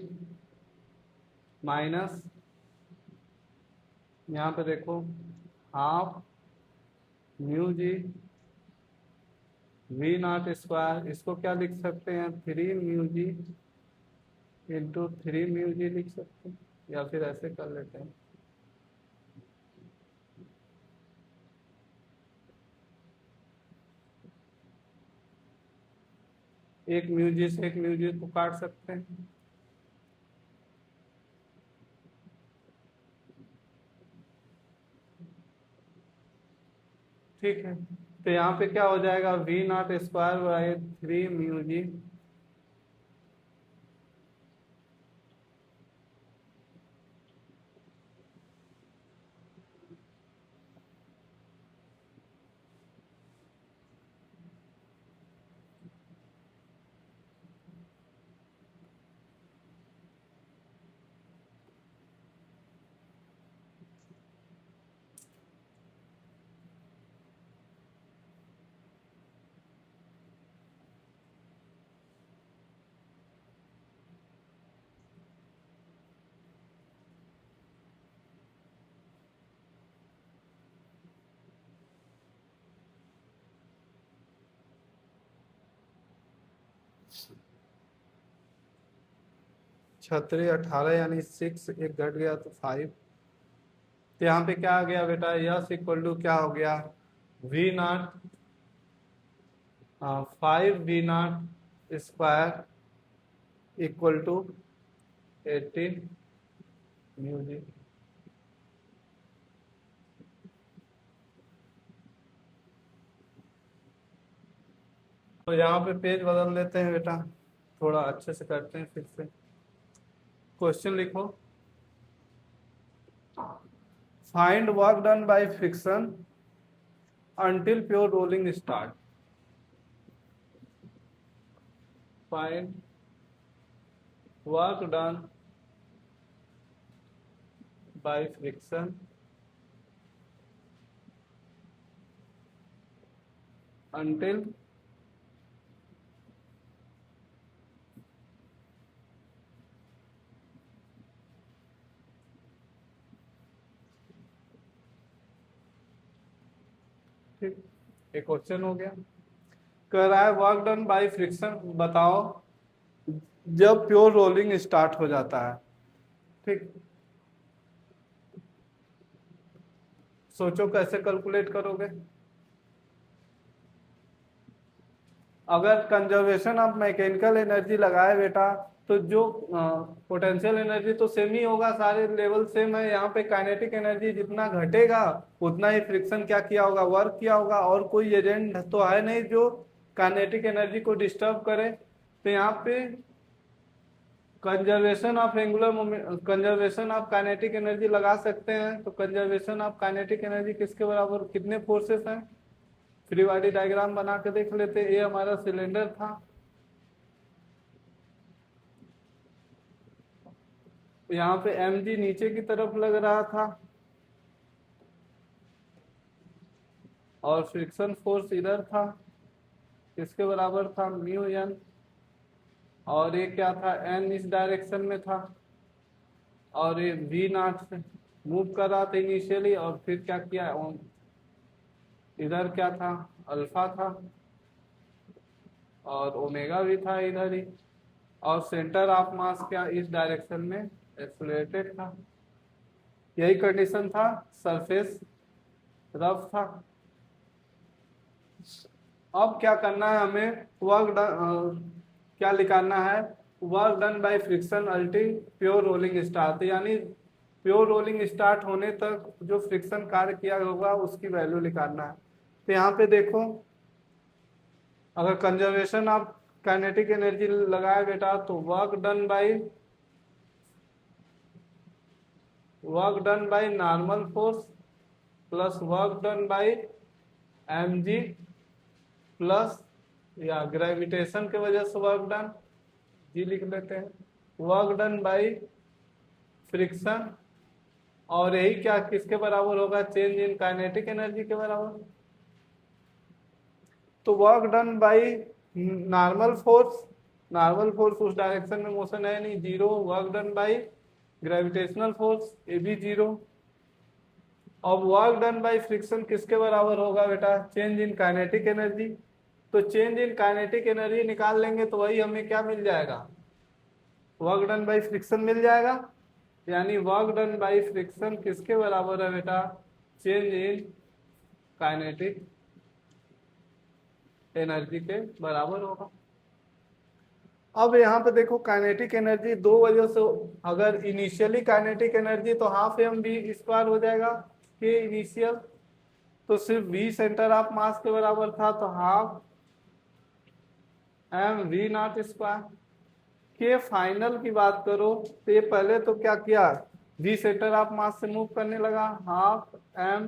माइनस, यहाँ पे देखो half mu G V0 square, इसको क्या लिख सकते हैं, 3 म्यू जी इंटू 3 म्यू जी लिख सकते हैं, या फिर ऐसे कर लेते हैं, एक म्यू जी से एक म्यू जी को काट सकते हैं। ठीक है, तो यहाँ पे क्या हो जाएगा, V0 स्क्वायर/3 म्यू जी छतरी 18 यानी 6, एक घट गया तो 5। तो यहाँ पे क्या आ गया बेटा, यस इक्वल टू क्या हो गया, v naught 5 V0 square equal to 18 mu g. तो यहाँ पे पेज बदल लेते हैं बेटा, थोड़ा अच्छे से करते हैं फिर से। क्वेश्चन लिखो, find work done by friction until pure rolling start. Find work done by friction until ठीक, एक क्वेश्चन हो गया। कह रहा है वर्क डन बाय फ्रिक्शन बताओ जब प्योर रोलिंग स्टार्ट हो जाता है। ठीक, सोचो कैसे कैलकुलेट करोगे। अगर कंजर्वेशन ऑफ मैकेनिकल एनर्जी लगाए बेटा तो जो पोटेंशियल एनर्जी तो सेम ही होगा, सारे लेवल सेम है। यहाँ पे काइनेटिक एनर्जी जितना घटेगा उतना ही फ्रिक्शन क्या किया होगा, वर्क किया होगा, और कोई एजेंट तो है नहीं जो काइनेटिक एनर्जी को डिस्टर्ब करे। तो यहाँ पे conservation of angular moment, conservation of kinetic energy लगा सकते हैं। तो कंजर्वेशन ऑफ काइनेटिक एनर्जी किसके बराबर, कितने फोर्सेस हैं, फ्री बॉडी डायग्राम बना के देख लेते। ये हमारा सिलेंडर था, यहाँ पे mg नीचे की तरफ लग रहा था और फ्रिक्शन फोर्स इधर था, किसके बराबर था, म्यू एन। और ये क्या था, n इस डायरेक्शन में था और ये v नॉट से मूव कर रहा था इनिशियली, और फिर क्या किया, इधर क्या था, अल्फा था और ओमेगा भी था इधर ही, और सेंटर ऑफ मास क्या इस डायरेक्शन में एक्सेलरेटेड था। यही कंडीशन था, सरफेस रफ था। अब क्या करना है हमें, वर्क डन क्या निकालना है, work done by friction अल्टी pure rolling start, यानी प्योर रोलिंग स्टार्ट होने तक जो फ्रिक्शन कार्य किया होगा उसकी वैल्यू निकालना है। तो यहाँ पे देखो, अगर कंजर्वेशन ऑफ काइनेटिक एनर्जी लगाए बेटा तो work done by normal force plus work done bye mg plus या ग्रेविटेशन के वजह से वर्क डन, जी लिख लेते हैं, वर्क डन बाय फ्रिक्शन, और यही क्या किसके बराबर होगा, चेंज इन काइनेटिक एनर्जी के बराबर। तो work done by normal force, normal force उस डायरेक्शन में मोशन है नहीं, zero. Work done by gravitational force, ये भी जीरो। अब वर्क डन बाय फ्रिक्शन किसके बराबर होगा बेटा, चेंज इन काइनेटिक एनर्जी। तो चेंज इन काइनेटिक एनर्जी निकाल लेंगे तो वही हमें क्या मिल जाएगा, वर्क डन बाय फ्रिक्शन मिल जाएगा। यानी वर्क डन बाय फ्रिक्शन किसके बराबर है बेटा, चेंज इन काइनेटिक एनर्जी के बराबर होगा। अब यहाँ पे देखो काइनेटिक एनर्जी दो वजह से, अगर इनिशियली काइनेटिक एनर्जी तो हाफ एम वी स्क्वायर हो जाएगा के इनिशियल, तो सिर्फ वी सेंटर ऑफ मास के बराबर था, तो half m v nought square. के फाइनल की बात करो तो ये पहले तो क्या किया, वी सेंटर ऑफ मास से मूव करने लगा, half m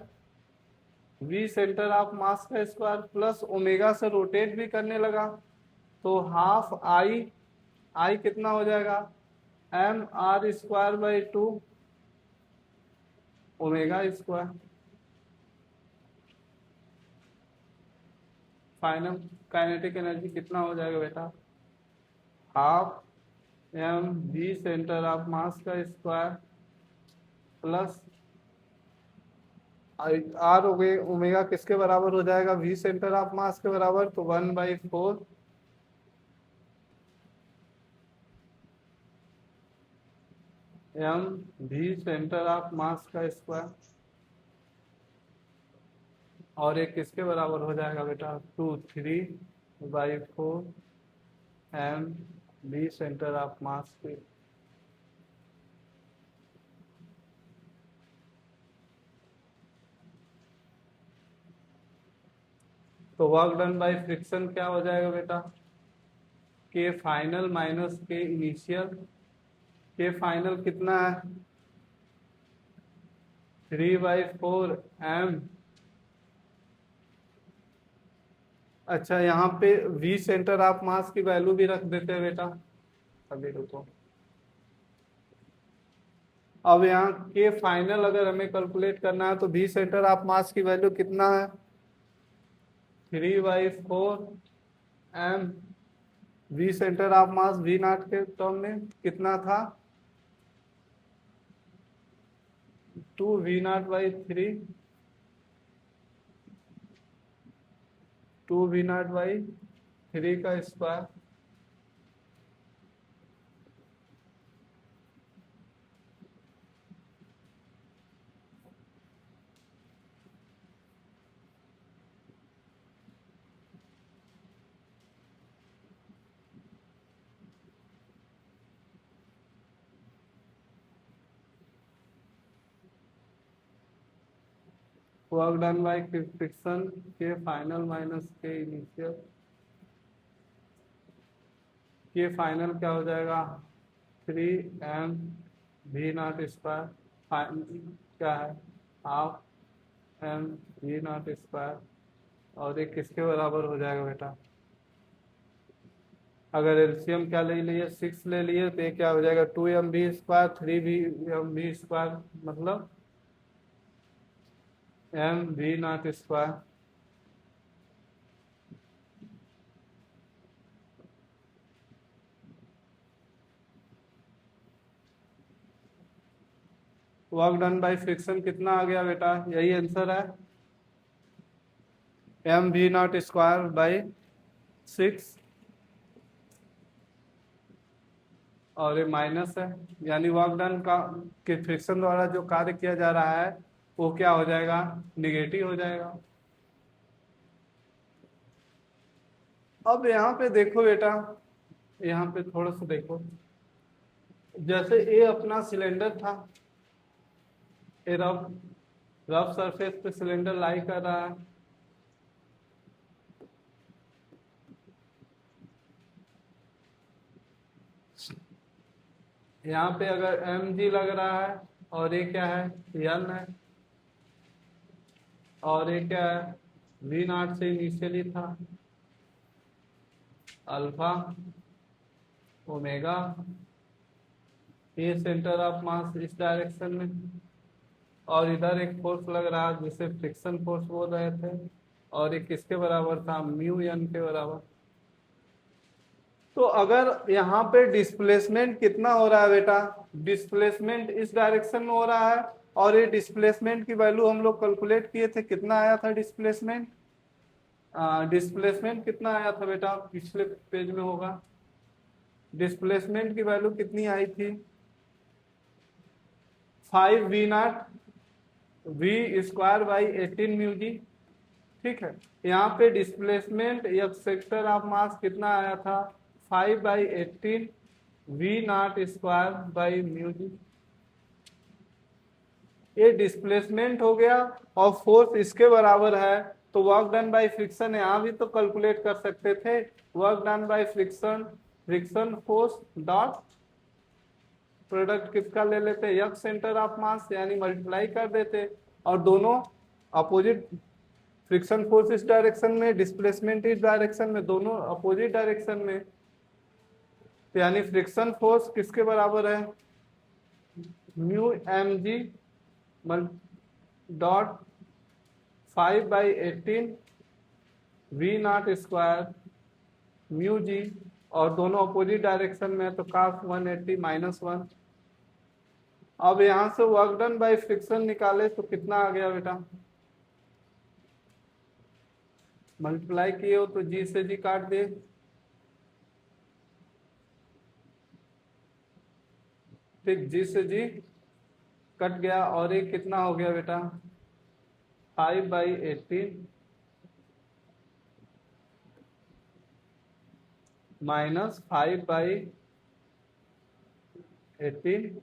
v centre of mass का स्क्वायर प्लस ओमेगा से रोटेट भी करने लगा, तो हाफ आई, आई कितना हो जाएगा, m are square by 2 omega square. Final kinetic energy कितना हो जाएगा बेटा, half m v centre of mass का स्क्वायर प्लस आर हो गए, ओमेगा किसके बराबर हो जाएगा, वी सेंटर ऑफ मास के बराबर, तो 1/4 एम भी सेंटर ऑफ मास का स्क्वायर, और एक किसके बराबर हो जाएगा बेटा, 2 3/4 एम भी सेंटर ऑफ मास के। तो वर्क डन बाय फ्रिक्शन क्या हो जाएगा बेटा, के final minus K initial. K final कितना है, 3/4 एम। अच्छा यहाँ पे वी सेंटर ऑफ मास की वैल्यू भी रख देते हैं बेटा, अभी रुको। अब यहाँ के फाइनल अगर हमें कैलकुलेट करना है तो वी सेंटर ऑफ मास की वैल्यू कितना है, 3/4 m. V centre of mass v nought के टर्म में कितना था, 2V0/3, 2V0/3 का square. Work done by friction K final minus K initial. K final क्या हो जाएगा, 3M V0 स्क्वायर, क्या है, ½ M V0 स्क्वायर। और एक किसके बराबर हो जाएगा बेटा, अगर एलसीएम क्या ले लिए, 6 ले लिए, तो ये क्या हो जाएगा, 2M V square 3M V square, मतलब M V0 square. Work done by friction कितना आ गया बेटा, यही आंसर है, M V0 स्क्वायर/6, और ये माइनस है, यानी वर्क डन का के फ्रिक्शन द्वारा जो कार्य किया जा रहा है वो क्या हो जाएगा, निगेटिव हो जाएगा। अब यहाँ पे देखो बेटा, यहाँ पे थोड़ा सा देखो, जैसे ये अपना सिलेंडर था, ये रफ रफ सरफेस पे सिलेंडर लाई कर रहा है। यहाँ पे अगर mg लग रहा है, और ये क्या है, n है, और ये क्या है, V0 से इनिशियली था, अल्फा ओमेगा। ये सेंटर ऑफ मास इस डायरेक्शन में, और इधर एक फोर्स लग रहा है जिसे फ्रिक्शन फोर्स बोल रहे थे, और ये किसके बराबर था, म्यू एन के बराबर। तो अगर यहाँ पे डिस्प्लेसमेंट कितना हो रहा है बेटा, डिस्प्लेसमेंट इस डायरेक्शन में हो रहा है, और ये डिस्प्लेसमेंट की वैल्यू हम लोग कैलकुलेट किए थे, कितना आया था डिस्प्लेसमेंट, डिस्प्लेसमेंट कितना आया था बेटा, पिछले पेज में होगा, डिस्प्लेसमेंट की वैल्यू कितनी आई थी, 5V0 V²/18 μg। ठीक है, यहाँ पे डिस्प्लेसमेंट या सेक्टर ऑफ मास कितना आया था, 5/18 V0² ये डिस्प्लेसमेंट हो गया, और फोर्स इसके बराबर है, तो वर्क डन बाय फ्रिक्शन यहाँ भी तो कैलकुलेट कर सकते थे, work done by friction, friction force dot product किसका ले लेते, यक्स सेंटर ऑफ मास, यानी मल्टीप्लाई कर देते, और दोनों अपोजिट, फ्रिक्शन फोर्स इस डायरेक्शन में, डिस्प्लेसमेंट इस डायरेक्शन में, दोनों अपोजिट डायरेक्शन में, तो यानी फ्रिक्शन फोर्स किसके बराबर है, mu m g dot 5/18 V0² mu g, और दोनों अपोजिट डायरेक्शन में, तो cos 180 -1। अब यहां से वर्क डन बाय फ्रिक्शन निकाले तो कितना आ गया बेटा, मल्टीप्लाई किए हो तो जी से जी काट दे, ठीक, जी से जी कट गया और ये कितना हो गया बेटा 5/18 माइनस 5/18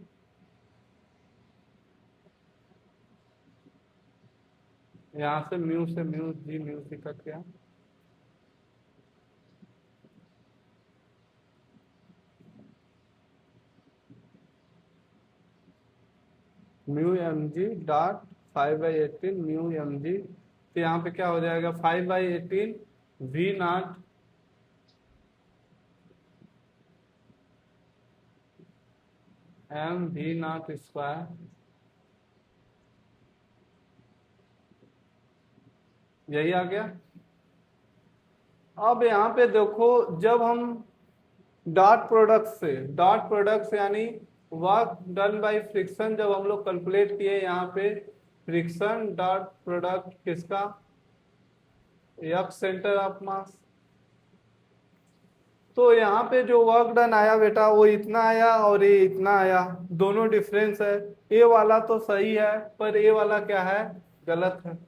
यहाँ से म्यू से कट गया mu m g dot 5/18 mu m g. तो यहाँ पे क्या हो जाएगा 5/18 v nought m v nought square, यही आ गया। अब यहाँ पे देखो जब हम डॉट प्रोडक्ट से यानी वर्क डन बाय फ्रिक्शन जब हम लोग कैलकुलेट किए यहाँ पे फ्रिक्शन डॉट प्रोडक्ट किसका एफ सेंटर ऑफ मास, तो यहाँ पे जो वर्क डन आया बेटा वो इतना आया और ये इतना आया, दोनों डिफरेंस है। ए वाला तो सही है पर ए वाला क्या है गलत है।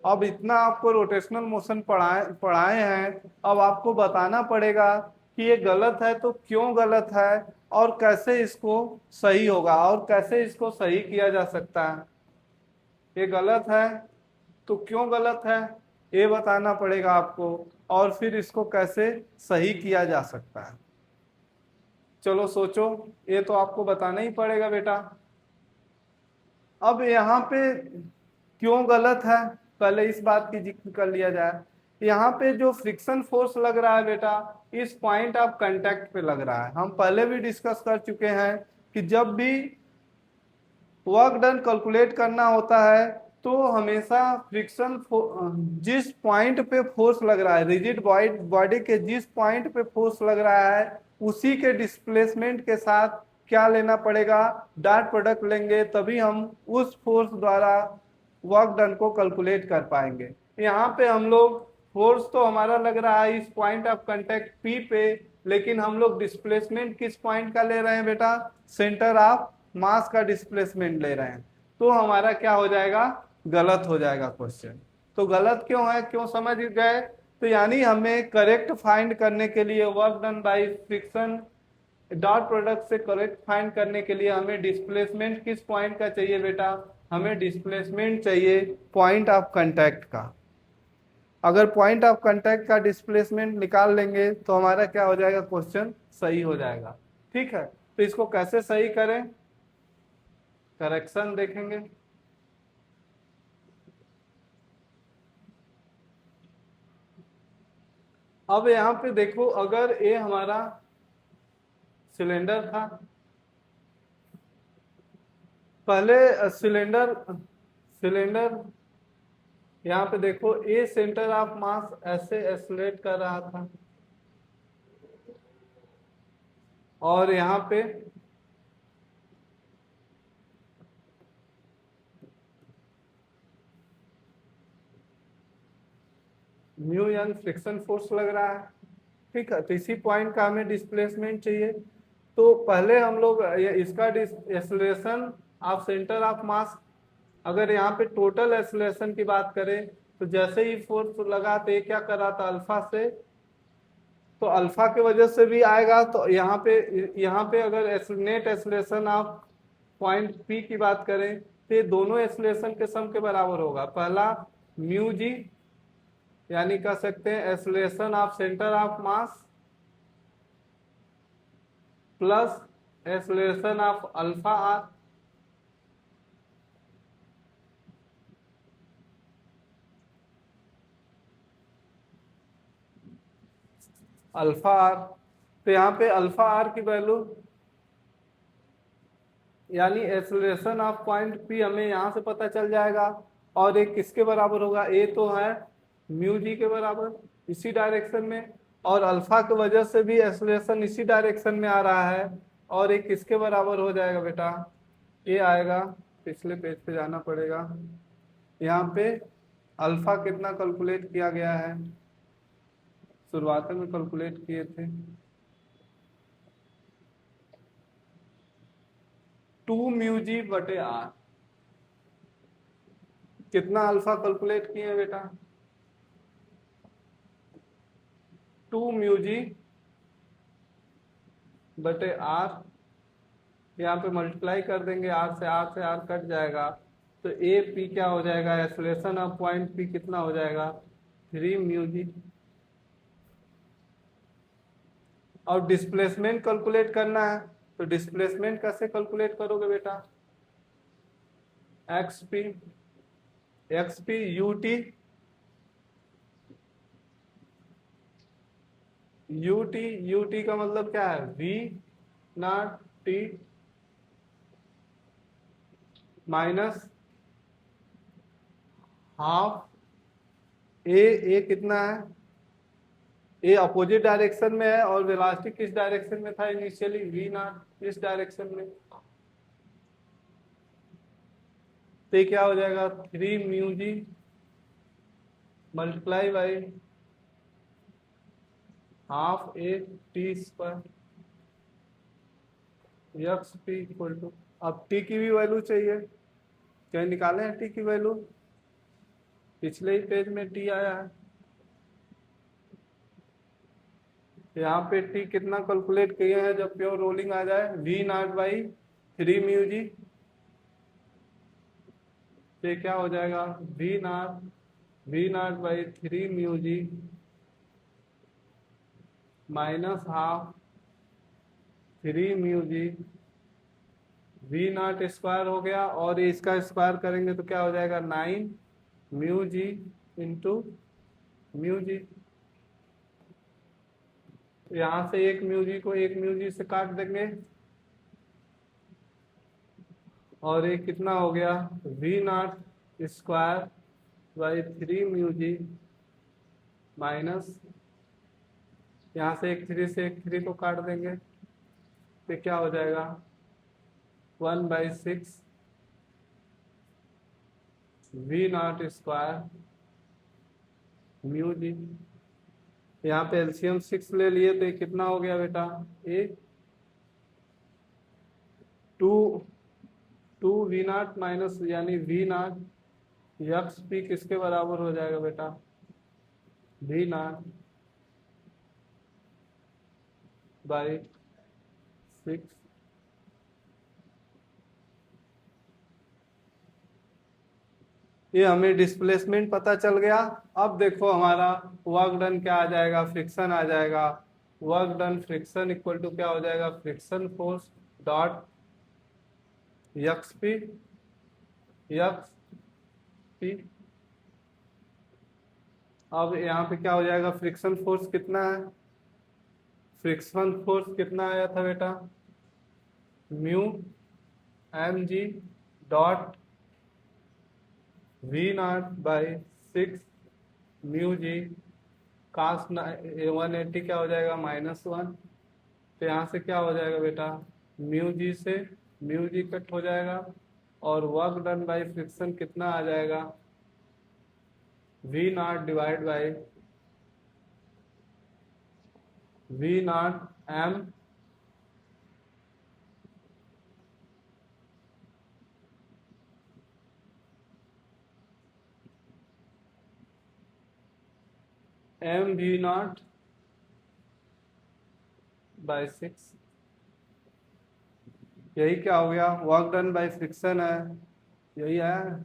अब इतना आपको रोटेशनल मोशन पढ़ाए हैं, अब आपको बताना पड़ेगा कि ये गलत है तो क्यों गलत है और कैसे इसको सही होगा और कैसे इसको सही किया जा सकता है। ये गलत है तो क्यों गलत है ये बताना पड़ेगा आपको और फिर इसको कैसे सही किया जा सकता है। चलो सोचो, ये तो आपको बताना ही पड़ेगा बेटा। अब यहाँ पे क्यों गलत है पहले इस बात की जिक्र कर लिया जाए। यहाँ पे जो फ्रिक्शन फोर्स लग रहा है बेटा इस पॉइंट ऑफ कांटेक्ट पे लग रहा है। हम पहले भी डिस्कस कर चुके हैं कि जब भी वर्क डन कैलकुलेट करना होता है तो हमेशा फ्रिक्शन जिस पॉइंट पे फोर्स लग रहा है रिजिड बॉडी के जिस पॉइंट पे फोर्स लग रहा है उसी के डिस्प्लेसमेंट के साथ क्या लेना पड़ेगा डॉट प्रोडक्ट लेंगे, तभी हम उस फोर्स द्वारा वर्क डन को कैलकुलेट कर पाएंगे। यहाँ पे हम लोग फोर्स तो हमारा लग रहा है इस पॉइंट ऑफ कांटेक्ट पी पे, लेकिन हम लोग डिस्प्लेसमेंट किस पॉइंट का ले रहे हैं बेटा सेंटर ऑफ मास का डिस्प्लेसमेंट ले रहे हैं, तो हमारा क्या हो जाएगा गलत हो जाएगा क्वेश्चन। तो गलत क्यों है क्यों समझ गए, तो यानी हमें करेक्ट फाइंड करने के लिए work done by friction dot product से करेक्ट फाइंड करने के लिए हमें डिस्प्लेसमेंट किस पॉइंट का चाहिए बेटा, हमें डिस्प्लेसमेंट चाहिए पॉइंट ऑफ कांटेक्ट का। अगर पॉइंट ऑफ कांटेक्ट का डिस्प्लेसमेंट निकाल लेंगे तो हमारा क्या हो जाएगा क्वेश्चन सही हो जाएगा। ठीक है, तो इसको कैसे सही करें करेक्शन देखेंगे। अब यहाँ पे देखो अगर ये हमारा सिलेंडर था, पहले सिलेंडर सिलेंडर यहाँ पे देखो ए सेंटर ऑफ मास ऐसे एक्सलेट कर रहा था और यहाँ पे न्यू यंग फ्रिक्शन फोर्स लग रहा है। ठीक है, तो इसी पॉइंट का हमें डिस्प्लेसमेंट चाहिए। तो पहले हम लोग इसका एक्सेलरेशन ऑफ सेंटर ऑफ मास, अगर यहाँ पे टोटल एक्सेलरेशन की बात करें तो जैसे ही फोर्स लगा तो ये क्या कर रहा था अल्फा से, तो अल्फा के वजह से भी आएगा। तो यहाँ पे अगर net acceleration of point P की बात करें तो ये दोनों एक्सेलरेशन के सम के बराबर होगा। पहला म्यू जी यानी कह सकते हैं acceleration of centre of mass plus acceleration of alpha r, alpha r. तो यहाँ पे अल्फा आर की वैल्यू यानी एक्सेलरेशन ऑफ पॉइंट पी हमें यहाँ से पता चल जाएगा और एक किसके बराबर होगा, ए तो है म्यू जी के बराबर इसी डायरेक्शन में, और अल्फा की वजह से भी एक्सेलरेशन इसी डायरेक्शन में आ रहा है और एक किसके बराबर हो जाएगा बेटा ये आएगा, पिछले पेज पे जाना पड़ेगा। यहाँ पे अल्फा कितना कैलकुलेट किया गया है, शुरुआत में कैलकुलेट किए थे टू म्यू जी बटे आर। कितना अल्फा कैलकुलेट किए हैं बेटा? टू म्यू जी बटे आर, यहाँ पे मल्टीप्लाई कर देंगे, आर से आर कट जाएगा, तो ए पी क्या हो जाएगा, एक्सेलरेशन ऑफ पॉइंट पी कितना हो जाएगा, 3 म्यू जी। और डिस्प्लेसमेंट कैलकुलेट करना है, तो डिस्प्लेसमेंट कैसे कैलकुलेट करोगे बेटा? एक्स पी यू टी का मतलब क्या है, v naught t minus half a कितना है, ए अपोजिट डायरेक्शन में है और वेलोसिटी किस डायरेक्शन में था इनिशियली, वी नॉट इस डायरेक्शन में, तो ये क्या हो जाएगा, 3 mu g multiply by half a t square, x p equal to, अब टी की भी वैल्यू चाहिए, क्या निकाले हैं टी की वैल्यू, पिछले ही पेज में टी आया है, यहाँ पे टी कितना कैलकुलेट किए हैं, जब प्योर रोलिंग आ जाए, v not by 3 mu g, तो क्या हो जाएगा, v not by 3 mu g minus half 3 mu g, v nought square हो गया, और इसका स्क्वायर करेंगे तो क्या हो जाएगा, 9 mu G into mu G, यहाँ से एक म्यू जी को एक म्यू जी से काट देंगे, और ये कितना हो गया, v nought square by 3 mu g minus, यहाँ से एक 3 से एक 3 को काट देंगे, तो क्या हो जाएगा, 1/6 we nought square mu G, यहाँ पे एलसीएम 6 ले लिए, तो ये कितना हो गया बेटा, ए 2 वी नॉट माइनस, यानी वी नॉट एक्स पी किसके बराबर हो जाएगा बेटा, वी नॉट बाई 6, ये हमें डिस्प्लेसमेंट पता चल गया। अब देखो हमारा वर्क डन क्या आ जाएगा, फ्रिक्शन आ जाएगा, work done friction equal to क्या हो जाएगा, friction force dot x p अब यहाँ पे क्या हो जाएगा, फ्रिक्शन फोर्स कितना है, फ्रिक्शन फोर्स कितना आया था बेटा, mu m g dot v not by 6 mu g cos 180 क्या हो जाएगा, -1, तो यहाँ से क्या हो जाएगा बेटा, म्यू जी से म्यू जी कट हो जाएगा, और वर्क डन बाई फ्रिक्शन कितना आ जाएगा, v nought divide by v nought m v not by 6, यही क्या हो गया, वर्क डन बाई फ्रिक्शन है, यही है,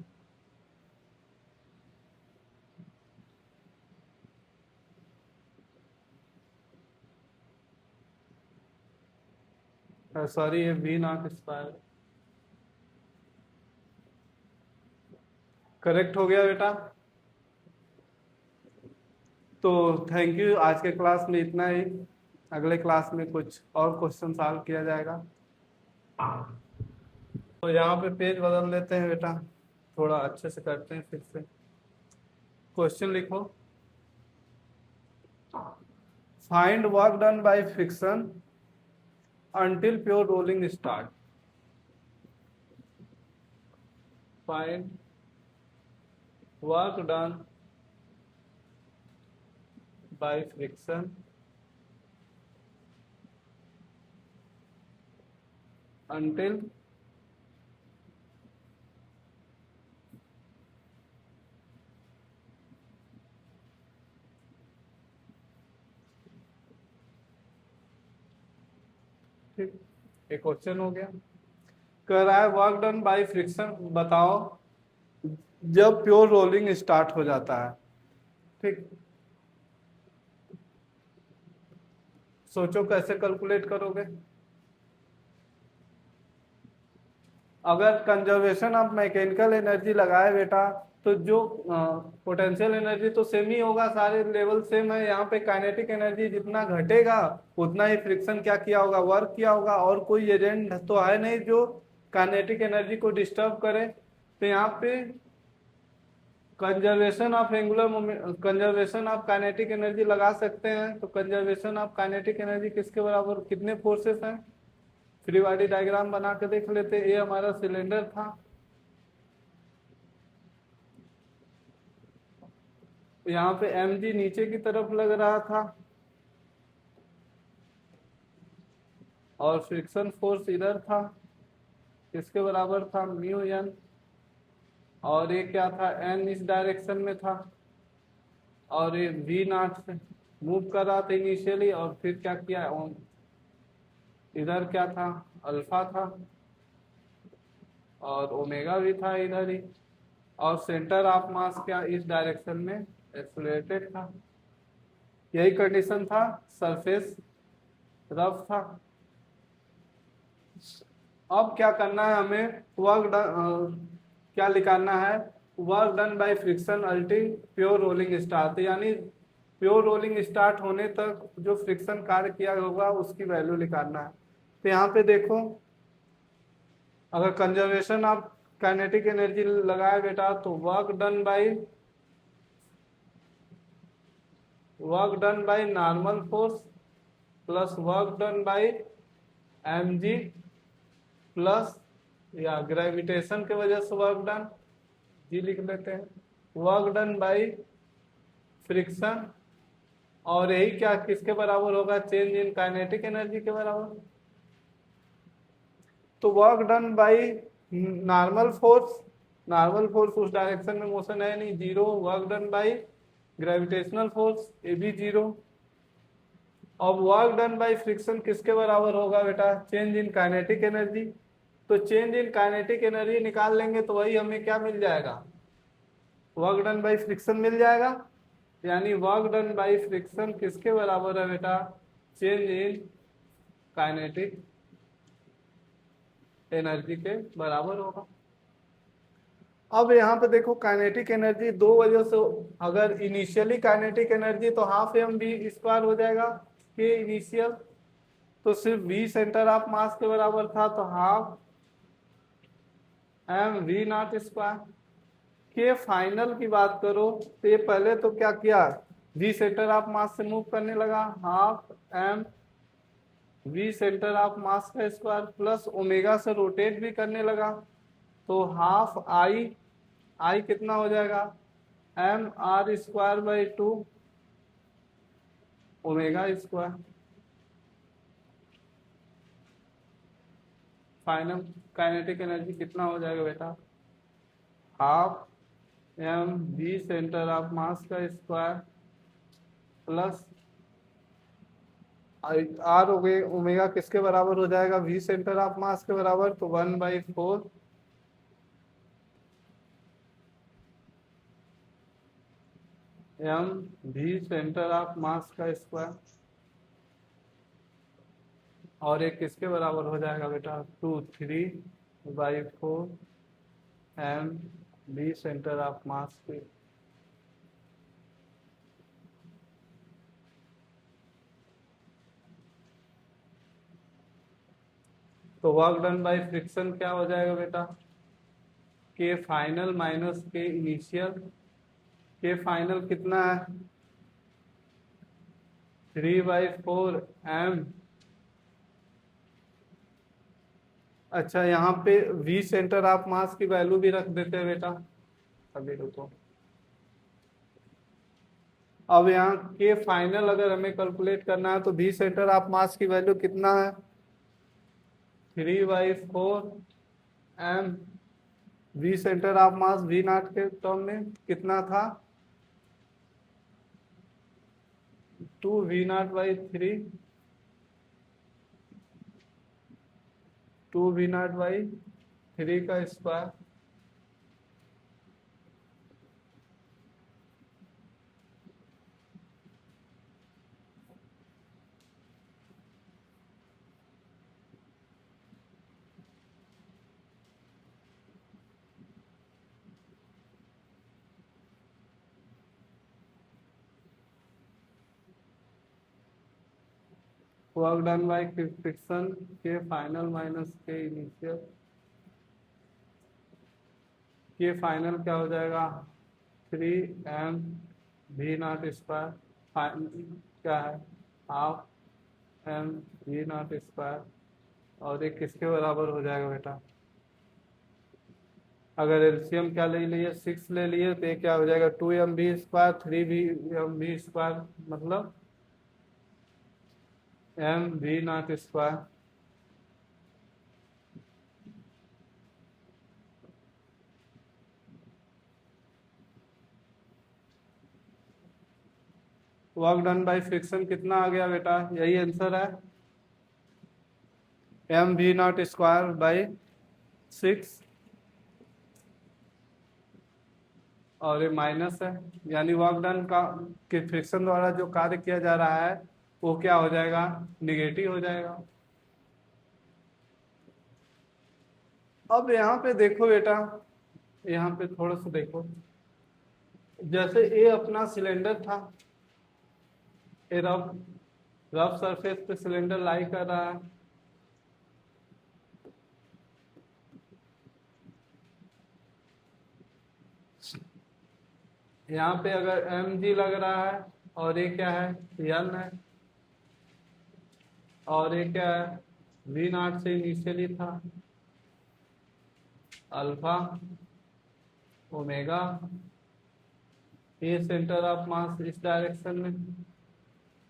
सॉरी ये वी नॉट स्क्वायर, करेक्ट हो गया बेटा। तो थैंक यू, आज के क्लास में इतना ही, अगले क्लास में कुछ और क्वेश्चन सॉल्व किया जाएगा। तो यहाँ पे पेज बदल लेते हैं बेटा, थोड़ा अच्छे से करते हैं, फिर से क्वेश्चन लिखो, find work done by friction until pure rolling start, find work done by friction until ठीक, एक क्वेश्चन हो गया। कह रहा है वर्क डन बाय फ्रिक्शन बताओ जब प्योर रोलिंग स्टार्ट हो जाता है। ठीक, सोचो कैसे कैलकुलेट करोगे। अगर कंजर्वेशन ऑफ मैकेनिकल एनर्जी लगाए बेटा तो जो पोटेंशियल एनर्जी तो सेम ही होगा, सारे लेवल सेम है। यहाँ पे काइनेटिक एनर्जी जितना घटेगा उतना ही फ्रिक्शन क्या किया होगा, वर्क किया होगा, और कोई एजेंट तो है नहीं जो काइनेटिक एनर्जी को डिस्टर्ब करे। तो यहाँ पे conservation of angular conservation of kinetic energy लगा सकते हैं। तो कंजर्वेशन ऑफ काइनेटिक एनर्जी किसके बराबर, कितने फोर्सेस हैं, फ्री बॉडी डायग्राम बना के देख लेते। ये हमारा सिलेंडर था, यहाँ पे mg नीचे की तरफ लग रहा था और फ्रिक्शन फोर्स इधर था, किसके बराबर था, म्यू एन। और ये क्या था, n इस डायरेक्शन में था और ये v नॉट से मूव कर रहा था इनिशियली, और फिर क्या किया, इधर क्या था, अल्फा था और ओमेगा भी था इधर ही, और सेंटर ऑफ मास क्या इस डायरेक्शन में एक्सेलरेटेड था। यही कंडीशन था, सरफेस रफ था। अब क्या करना है हमें, वर्क डन क्या निकालना है, work done by friction अल्टी pure rolling start, यानी प्योर रोलिंग स्टार्ट होने तक जो फ्रिक्शन कार्य किया होगा उसकी वैल्यू निकालना है। तो यहाँ पे देखो, अगर कंजर्वेशन ऑफ काइनेटिक एनर्जी लगाया बेटा तो work done by normal force plus work done bye mg plus या ग्रेविटेशन के वजह से वर्क डन, जी लिख लेते हैं, वर्क डन बाय फ्रिक्शन, और यही क्या किसके बराबर होगा, चेंज इन काइनेटिक एनर्जी के बराबर। तो work done by normal force, normal force उस डायरेक्शन में मोशन है नहीं, zero. Work done by gravitational force, ये भी जीरो। अब वर्क डन बाय फ्रिक्शन किसके बराबर होगा बेटा, चेंज इन काइनेटिक एनर्जी। तो चेंज इन काइनेटिक एनर्जी निकाल लेंगे तो वही हमें क्या मिल जाएगा, वर्क डन बाय फ्रिक्शन मिल जाएगा। यानी वर्क डन बाय फ्रिक्शन किसके बराबर है बेटा, चेंज इन काइनेटिक एनर्जी के बराबर होगा। अब यहाँ पे देखो काइनेटिक एनर्जी दो वजह से, अगर इनिशियली काइनेटिक एनर्जी तो हाफ एम बी स्क्वायर हो जाएगा के इनिशियल, तो सिर्फ v सेंटर ऑफ मास के बराबर था, तो half m v nought square. के फाइनल की बात करो तो ये पहले तो क्या किया, v सेंटर ऑफ मास से मूव करने लगा, half m v centre of mass का स्क्वायर प्लस ओमेगा से रोटेट भी करने लगा, तो हाफ आई कितना हो जाएगा, m are square by 2 omega square. Final kinetic energy कितना हो जाएगा बेटा, half m v centre of mass का स्क्वायर प्लस आर हो गए, ओमेगा किसके बराबर हो जाएगा, वी सेंटर ऑफ मास के बराबर, तो 1/4 m v centre of mass का स्क्वायर, और एक किसके बराबर हो जाएगा बेटा, 3/4 m v centre of mass के। तो वर्क डन बाय फ्रिक्शन क्या हो जाएगा बेटा, के final minus K initial, K final कितना है, 3/4 एम। अच्छा यहाँ पे v सेंटर ऑफ मास की वैल्यू भी रख देते हैं बेटा, अभी रुको। अब यहाँ के फाइनल अगर हमें कैलकुलेट करना है तो v सेंटर ऑफ मास की वैल्यू कितना है, 3/4 m v centre of mass v nought के टर्म में कितना था, 2 v नॉट बाई 3 2v0/3 का square work done by friction K final minus K initial, ये फाइनल क्या हो जाएगा 3m v0 स्क्वायर, क्या है हाफ एम v0 स्क्वायर, और ये किसके बराबर हो जाएगा बेटा, अगर एलसीएम क्या ले लिए 6 ले लिए तो ये क्या हो जाएगा 2m v square 3m v square, मतलब m v0 square. Work done by friction कितना आ गया बेटा, यही आंसर है m v0 स्क्वायर/6, और ये माइनस है, यानी वर्क डन का कि फ्रिक्शन द्वारा जो कार्य किया जा रहा है वो क्या हो जाएगा, निगेटिव हो जाएगा। अब यहाँ पे देखो बेटा, यहाँ पे थोड़ा सा देखो, जैसे ये अपना सिलेंडर था, ये रफ सरफेस पे सिलेंडर लाई कर रहा है, यहाँ पे अगर mg लग रहा है और ये क्या है n है, और ये क्या है v0 से इनिशियली था अल्फा ओमेगा, ये सेंटर ऑफ मास इस डायरेक्शन में,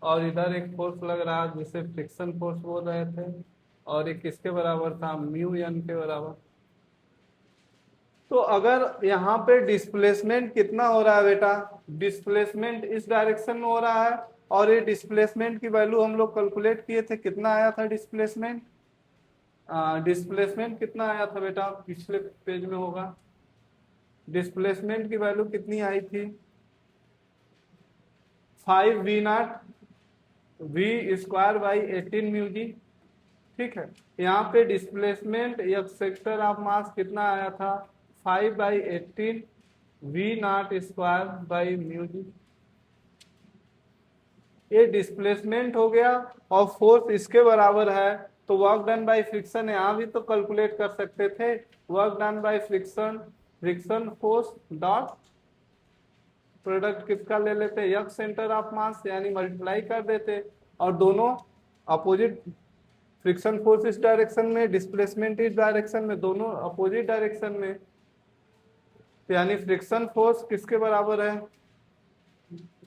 और इधर एक फोर्स लग रहा है जिसे फ्रिक्शन फोर्स बोल रहे थे, और ये किसके बराबर था म्यू एन के बराबर। तो अगर यहाँ पे डिस्प्लेसमेंट कितना हो रहा है बेटा, डिस्प्लेसमेंट इस डायरेक्शन में हो रहा है, और ये डिस्प्लेसमेंट की वैल्यू हम लोग कैलकुलेट किए थे, कितना आया था डिस्प्लेसमेंट, डिस्प्लेसमेंट कितना आया था बेटा, पिछले पेज में होगा, डिस्प्लेसमेंट की वैल्यू कितनी आई थी 5v0 v² / 18 μg, ठीक है। यहाँ पे डिस्प्लेसमेंट या सेक्टर ऑफ मास कितना आया था 5/18 v0² / μg, ये डिस्प्लेसमेंट हो गया, और फोर्स इसके बराबर है, तो वर्क डन बाय फ्रिक्शन यहाँ भी तो कैलकुलेट कर सकते थे, work done by friction force dot product किसका ले लेते यक सेंटर ऑफ मास, यानी मल्टीप्लाई कर देते, और दोनों अपोजिट, फ्रिक्शन फोर्स इस डायरेक्शन में, डिस्प्लेसमेंट इस डायरेक्शन में, दोनों अपोजिट डायरेक्शन में, तो यानी फ्रिक्शन फोर्स किसके बराबर है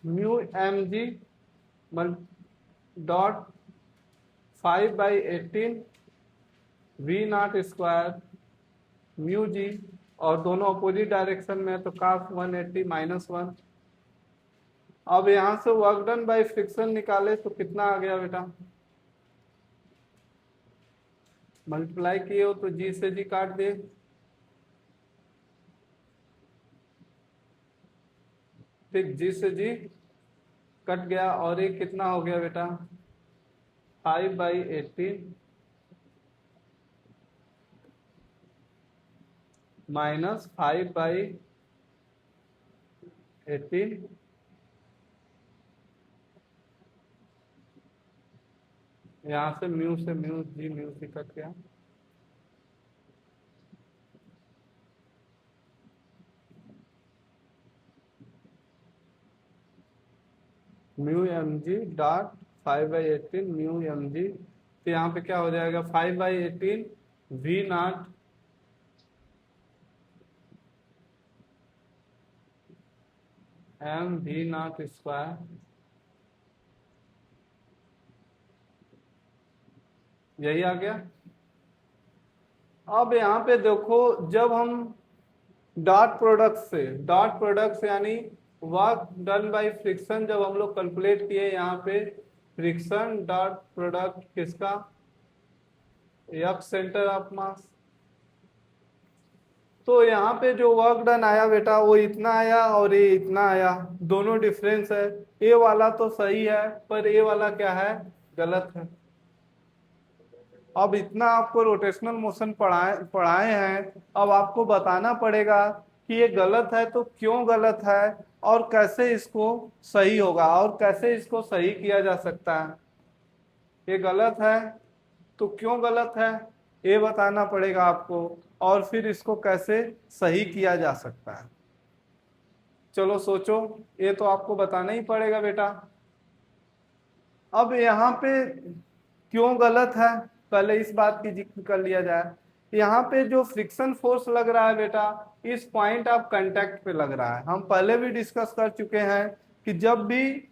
mu mg dot 5/18 v0² mu g, और दोनों अपोजिट डायरेक्शन में, तो cos 180 -1। अब यहां से वर्क डन बाय फ्रिक्शन निकाले तो कितना आ गया बेटा, मल्टीप्लाई किए हो तो जी से जी काट दे, ठीक, जी से जी कट गया, और ये कितना हो गया बेटा 5/18 -5/18, यहाँ से म्यू जी कट गया, mu mg dot 5/18 mu mg, तो यहाँ पे क्या हो जाएगा 5/18 v0 m v0², यही आ गया। अब यहाँ पे देखो, जब हम डॉट प्रोडक्ट से यानी वर्क डन बाय फ्रिक्शन जब हम लोग कैलकुलेट किए, यहाँ पे फ्रिक्शन डॉट प्रोडक्ट किसका F सेंटर ऑफ मास। तो यहाँ पे जो वर्क डन आया बेटा वो इतना आया और ये इतना आया, दोनों डिफरेंस है। ए वाला तो सही है पर ए वाला क्या है, गलत है। अब इतना आपको रोटेशनल मोशन पढ़ाए पढ़ाए हैं, अब आपको बताना पड़ेगा कि ये गलत है तो क्यों गलत है, और कैसे इसको सही होगा, और कैसे इसको सही किया जा सकता है। ये गलत है तो क्यों गलत है ये बताना पड़ेगा आपको, और फिर इसको कैसे सही किया जा सकता है। चलो सोचो, ये तो आपको बताना ही पड़ेगा बेटा। अब यहाँ पे क्यों गलत है, पहले इस बात की जिक्र कर लिया जाए। यहाँ पे जो फ्रिक्शन फोर्स लग रहा है बेटा, इस पॉइंट ऑफ कांटेक्ट पे लग रहा है। हम पहले भी डिस्कस कर चुके हैं कि जब भी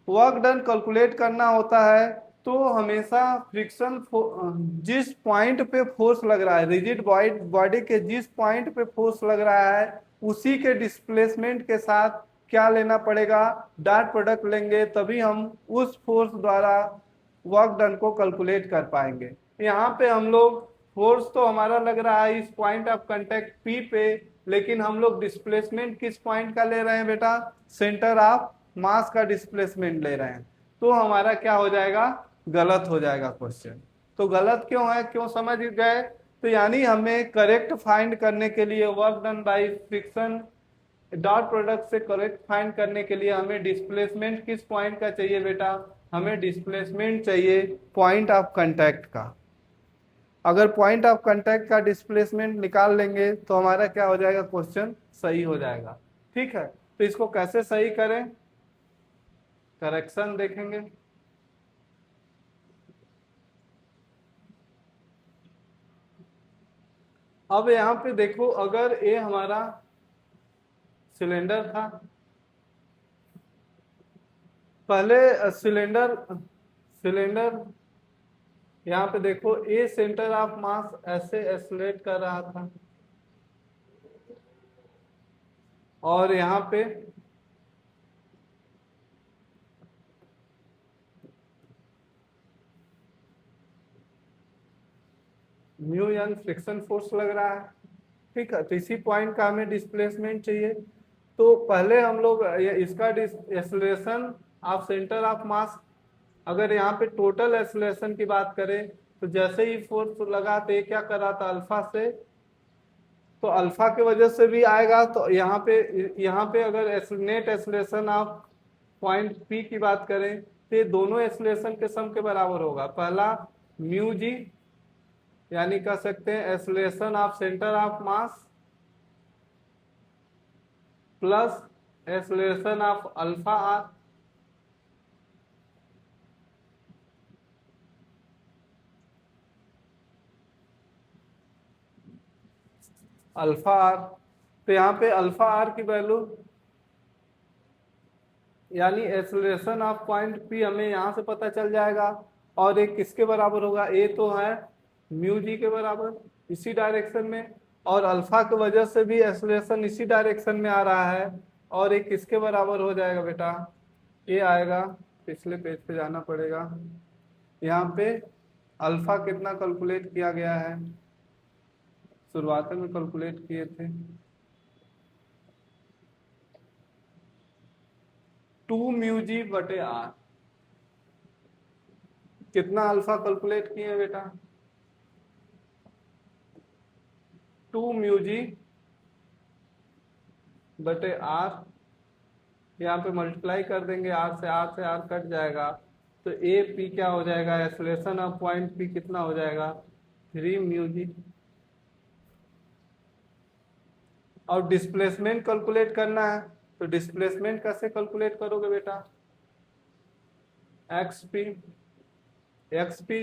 वर्क डन कैलकुलेट करना होता है तो हमेशा फ्रिक्शन जिस पॉइंट पे फोर्स लग रहा है, रिजिड बॉडी के जिस पॉइंट पे फोर्स लग रहा है उसी के डिस्प्लेसमेंट के साथ क्या लेना पड़ेगा, डॉट प्रोडक्ट लेंगे, तभी हम उस फोर्स द्वारा वर्क डन को कैलकुलेट कर पाएंगे। यहाँ पे हम लोग फोर्स तो हमारा लग रहा है इस पॉइंट ऑफ कांटेक्ट पी पे, लेकिन हम लोग डिस्प्लेसमेंट किस पॉइंट का ले रहे हैं बेटा, सेंटर ऑफ मास का डिस्प्लेसमेंट ले रहे हैं। तो हमारा क्या हो जाएगा, गलत हो जाएगा क्वेश्चन। तो गलत क्यों है, क्यों समझ गए। तो यानी हमें करेक्ट फाइंड करने के लिए work done by friction dot product से करेक्ट फाइंड करने के लिए हमें डिस्प्लेसमेंट किस पॉइंट का चाहिए बेटा, हमें डिस्प्लेसमेंट चाहिए पॉइंट ऑफ कांटेक्ट का। अगर पॉइंट ऑफ कांटेक्ट का डिस्प्लेसमेंट निकाल लेंगे तो हमारा क्या हो जाएगा, क्वेश्चन सही हो जाएगा। ठीक है, तो इसको कैसे सही करें, करेक्शन देखेंगे। अब यहाँ पे देखो, अगर ये हमारा सिलेंडर था, पहले सिलेंडर सिलेंडर यहाँ पे देखो ए सेंटर ऑफ मास ऐसे एस्लेट कर रहा था, और यहाँ पे म्यू यंग फ्रिक्शन फोर्स लग रहा है। ठीक है, तो इसी पॉइंट का हमें डिस्प्लेसमेंट चाहिए। तो पहले हम लोग इसका एक्सेलरेशन ऑफ सेंटर ऑफ मास, अगर यहाँ पे टोटल एक्सेलरेशन की बात करें तो जैसे ही फोर्स लगा तो ये क्या कर रहा था, अल्फा से, तो अल्फा के वजह से भी आएगा। तो यहाँ पे अगर net acceleration of point P की बात करें तो ये दोनों एक्सेलरेशन के सम के बराबर होगा। पहला म्यू जी, यानी कह सकते हैं acceleration of centre of mass plus acceleration of alpha r. Alpha r, तो यहाँ पे अल्फा आर की वैल्यू यानी एक्सेलरेशन ऑफ पॉइंट पी हमें यहाँ से पता चल जाएगा, और एक किसके बराबर होगा, ए तो है म्यू जी के बराबर इसी डायरेक्शन में, और अल्फा की वजह से भी एक्सेलरेशन इसी डायरेक्शन में आ रहा है, और एक किसके बराबर हो जाएगा बेटा, ये आएगा, पिछले पेज पे जाना पड़ेगा। यहाँ पे अल्फा कितना कैलकुलेट किया गया है, शुरुआत में कैलकुलेट किए थे 2μg/r। कितना अल्फा कैलकुलेट किए बेटा, 2μg/r, यहाँ पे मल्टीप्लाई कर देंगे, आर कट जाएगा, तो ए पी क्या हो जाएगा, एक्सेलरेशन ऑफ पॉइंट पी कितना हो जाएगा, 3μg। और डिस्प्लेसमेंट कैलकुलेट करना है, तो डिस्प्लेसमेंट कैसे कैलकुलेट करोगे बेटा, एक्स पी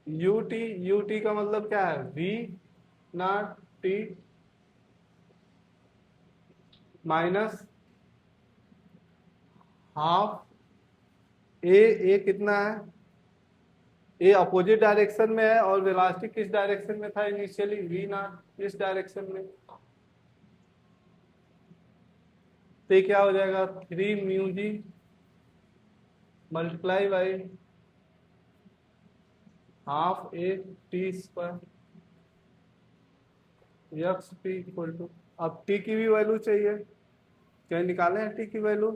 यूटी का मतलब क्या है, v naught t minus half a कितना है, ए अपोजिट डायरेक्शन में है और वेलोसिटी किस डायरेक्शन में था इनिशियली, वी नॉट इस डायरेक्शन में, तो ये क्या हो जाएगा 3μg multiply by half a t square x p equal to, अब टी की भी वैल्यू चाहिए, क्या निकाले हैं टी की वैल्यू,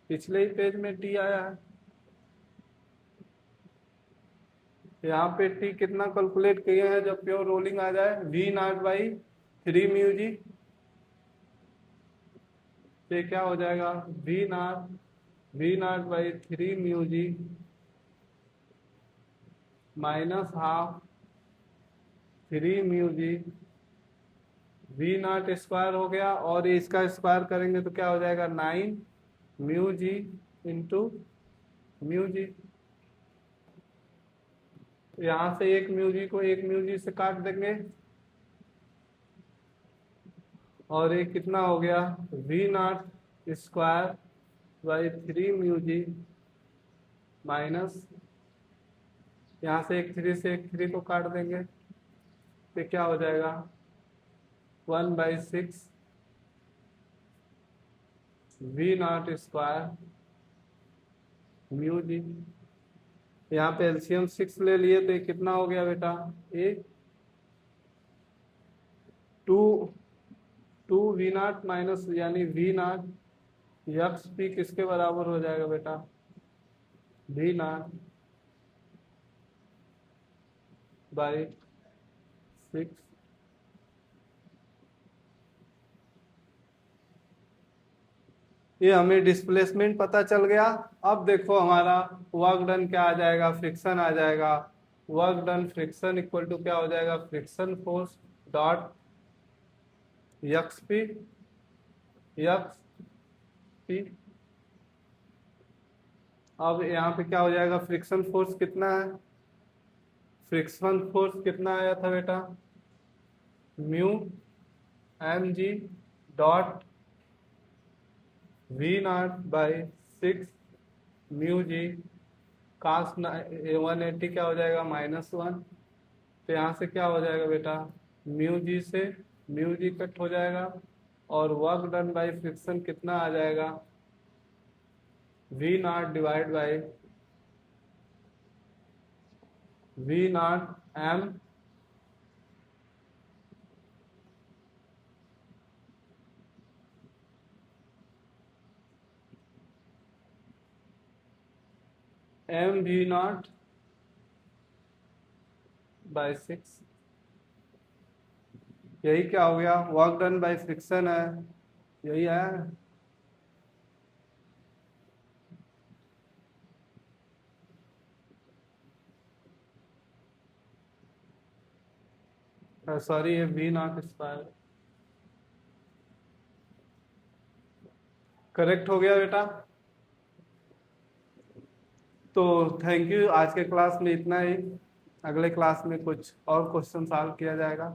पिछले ही पेज में टी आया है, यहाँ पे टी कितना कैलकुलेट किए हैं जब प्योर रोलिंग आ जाए, v not by 3 mu g, ये क्या हो जाएगा, v not by 3 mu g minus half 3 mu g, v nought square हो गया और इसका स्क्वायर करेंगे तो क्या हो जाएगा 9 mu G into mu G, यहाँ से एक म्यू जी को एक म्यू जी से काट देंगे और ये कितना हो गया v nought square by 3 mu g minus, यहाँ से एक 3 से एक 3 को काट देंगे तो क्या हो जाएगा 1/6 we nought square mu G, यहाँ पे एलसीएम 6 ले लिए तो ये कितना हो गया बेटा, ये 2 वी नॉट माइनस यानी वी नॉट एक्स पी किसके बराबर हो जाएगा बेटा, वी नॉट बाई 6, ये हमें डिस्प्लेसमेंट पता चल गया। अब देखो हमारा वर्क डन क्या आ जाएगा, फ्रिक्शन आ जाएगा, work done friction equal to क्या हो जाएगा, friction force dot x p अब यहाँ पे क्या हो जाएगा, फ्रिक्शन फोर्स कितना है, फ्रिक्शन फोर्स कितना आया था बेटा, mu m g dot v not by 6 mu g cos 180 क्या हो जाएगा -1, तो यहाँ से क्या हो जाएगा बेटा, म्यू जी से म्यू जी कट हो जाएगा और वर्क डन बाई फ्रिक्शन कितना आ जाएगा, v nought divide by v nought m v not by 6, यही क्या हो गया, वर्क डन बाई फ्रिक्शन है, यही है, सॉरी ये वी नॉट स्क्वायर, करेक्ट हो गया बेटा। तो थैंक यू, आज के क्लास में इतना ही, अगले क्लास में कुछ और क्वेश्चन सॉल्व किया जाएगा।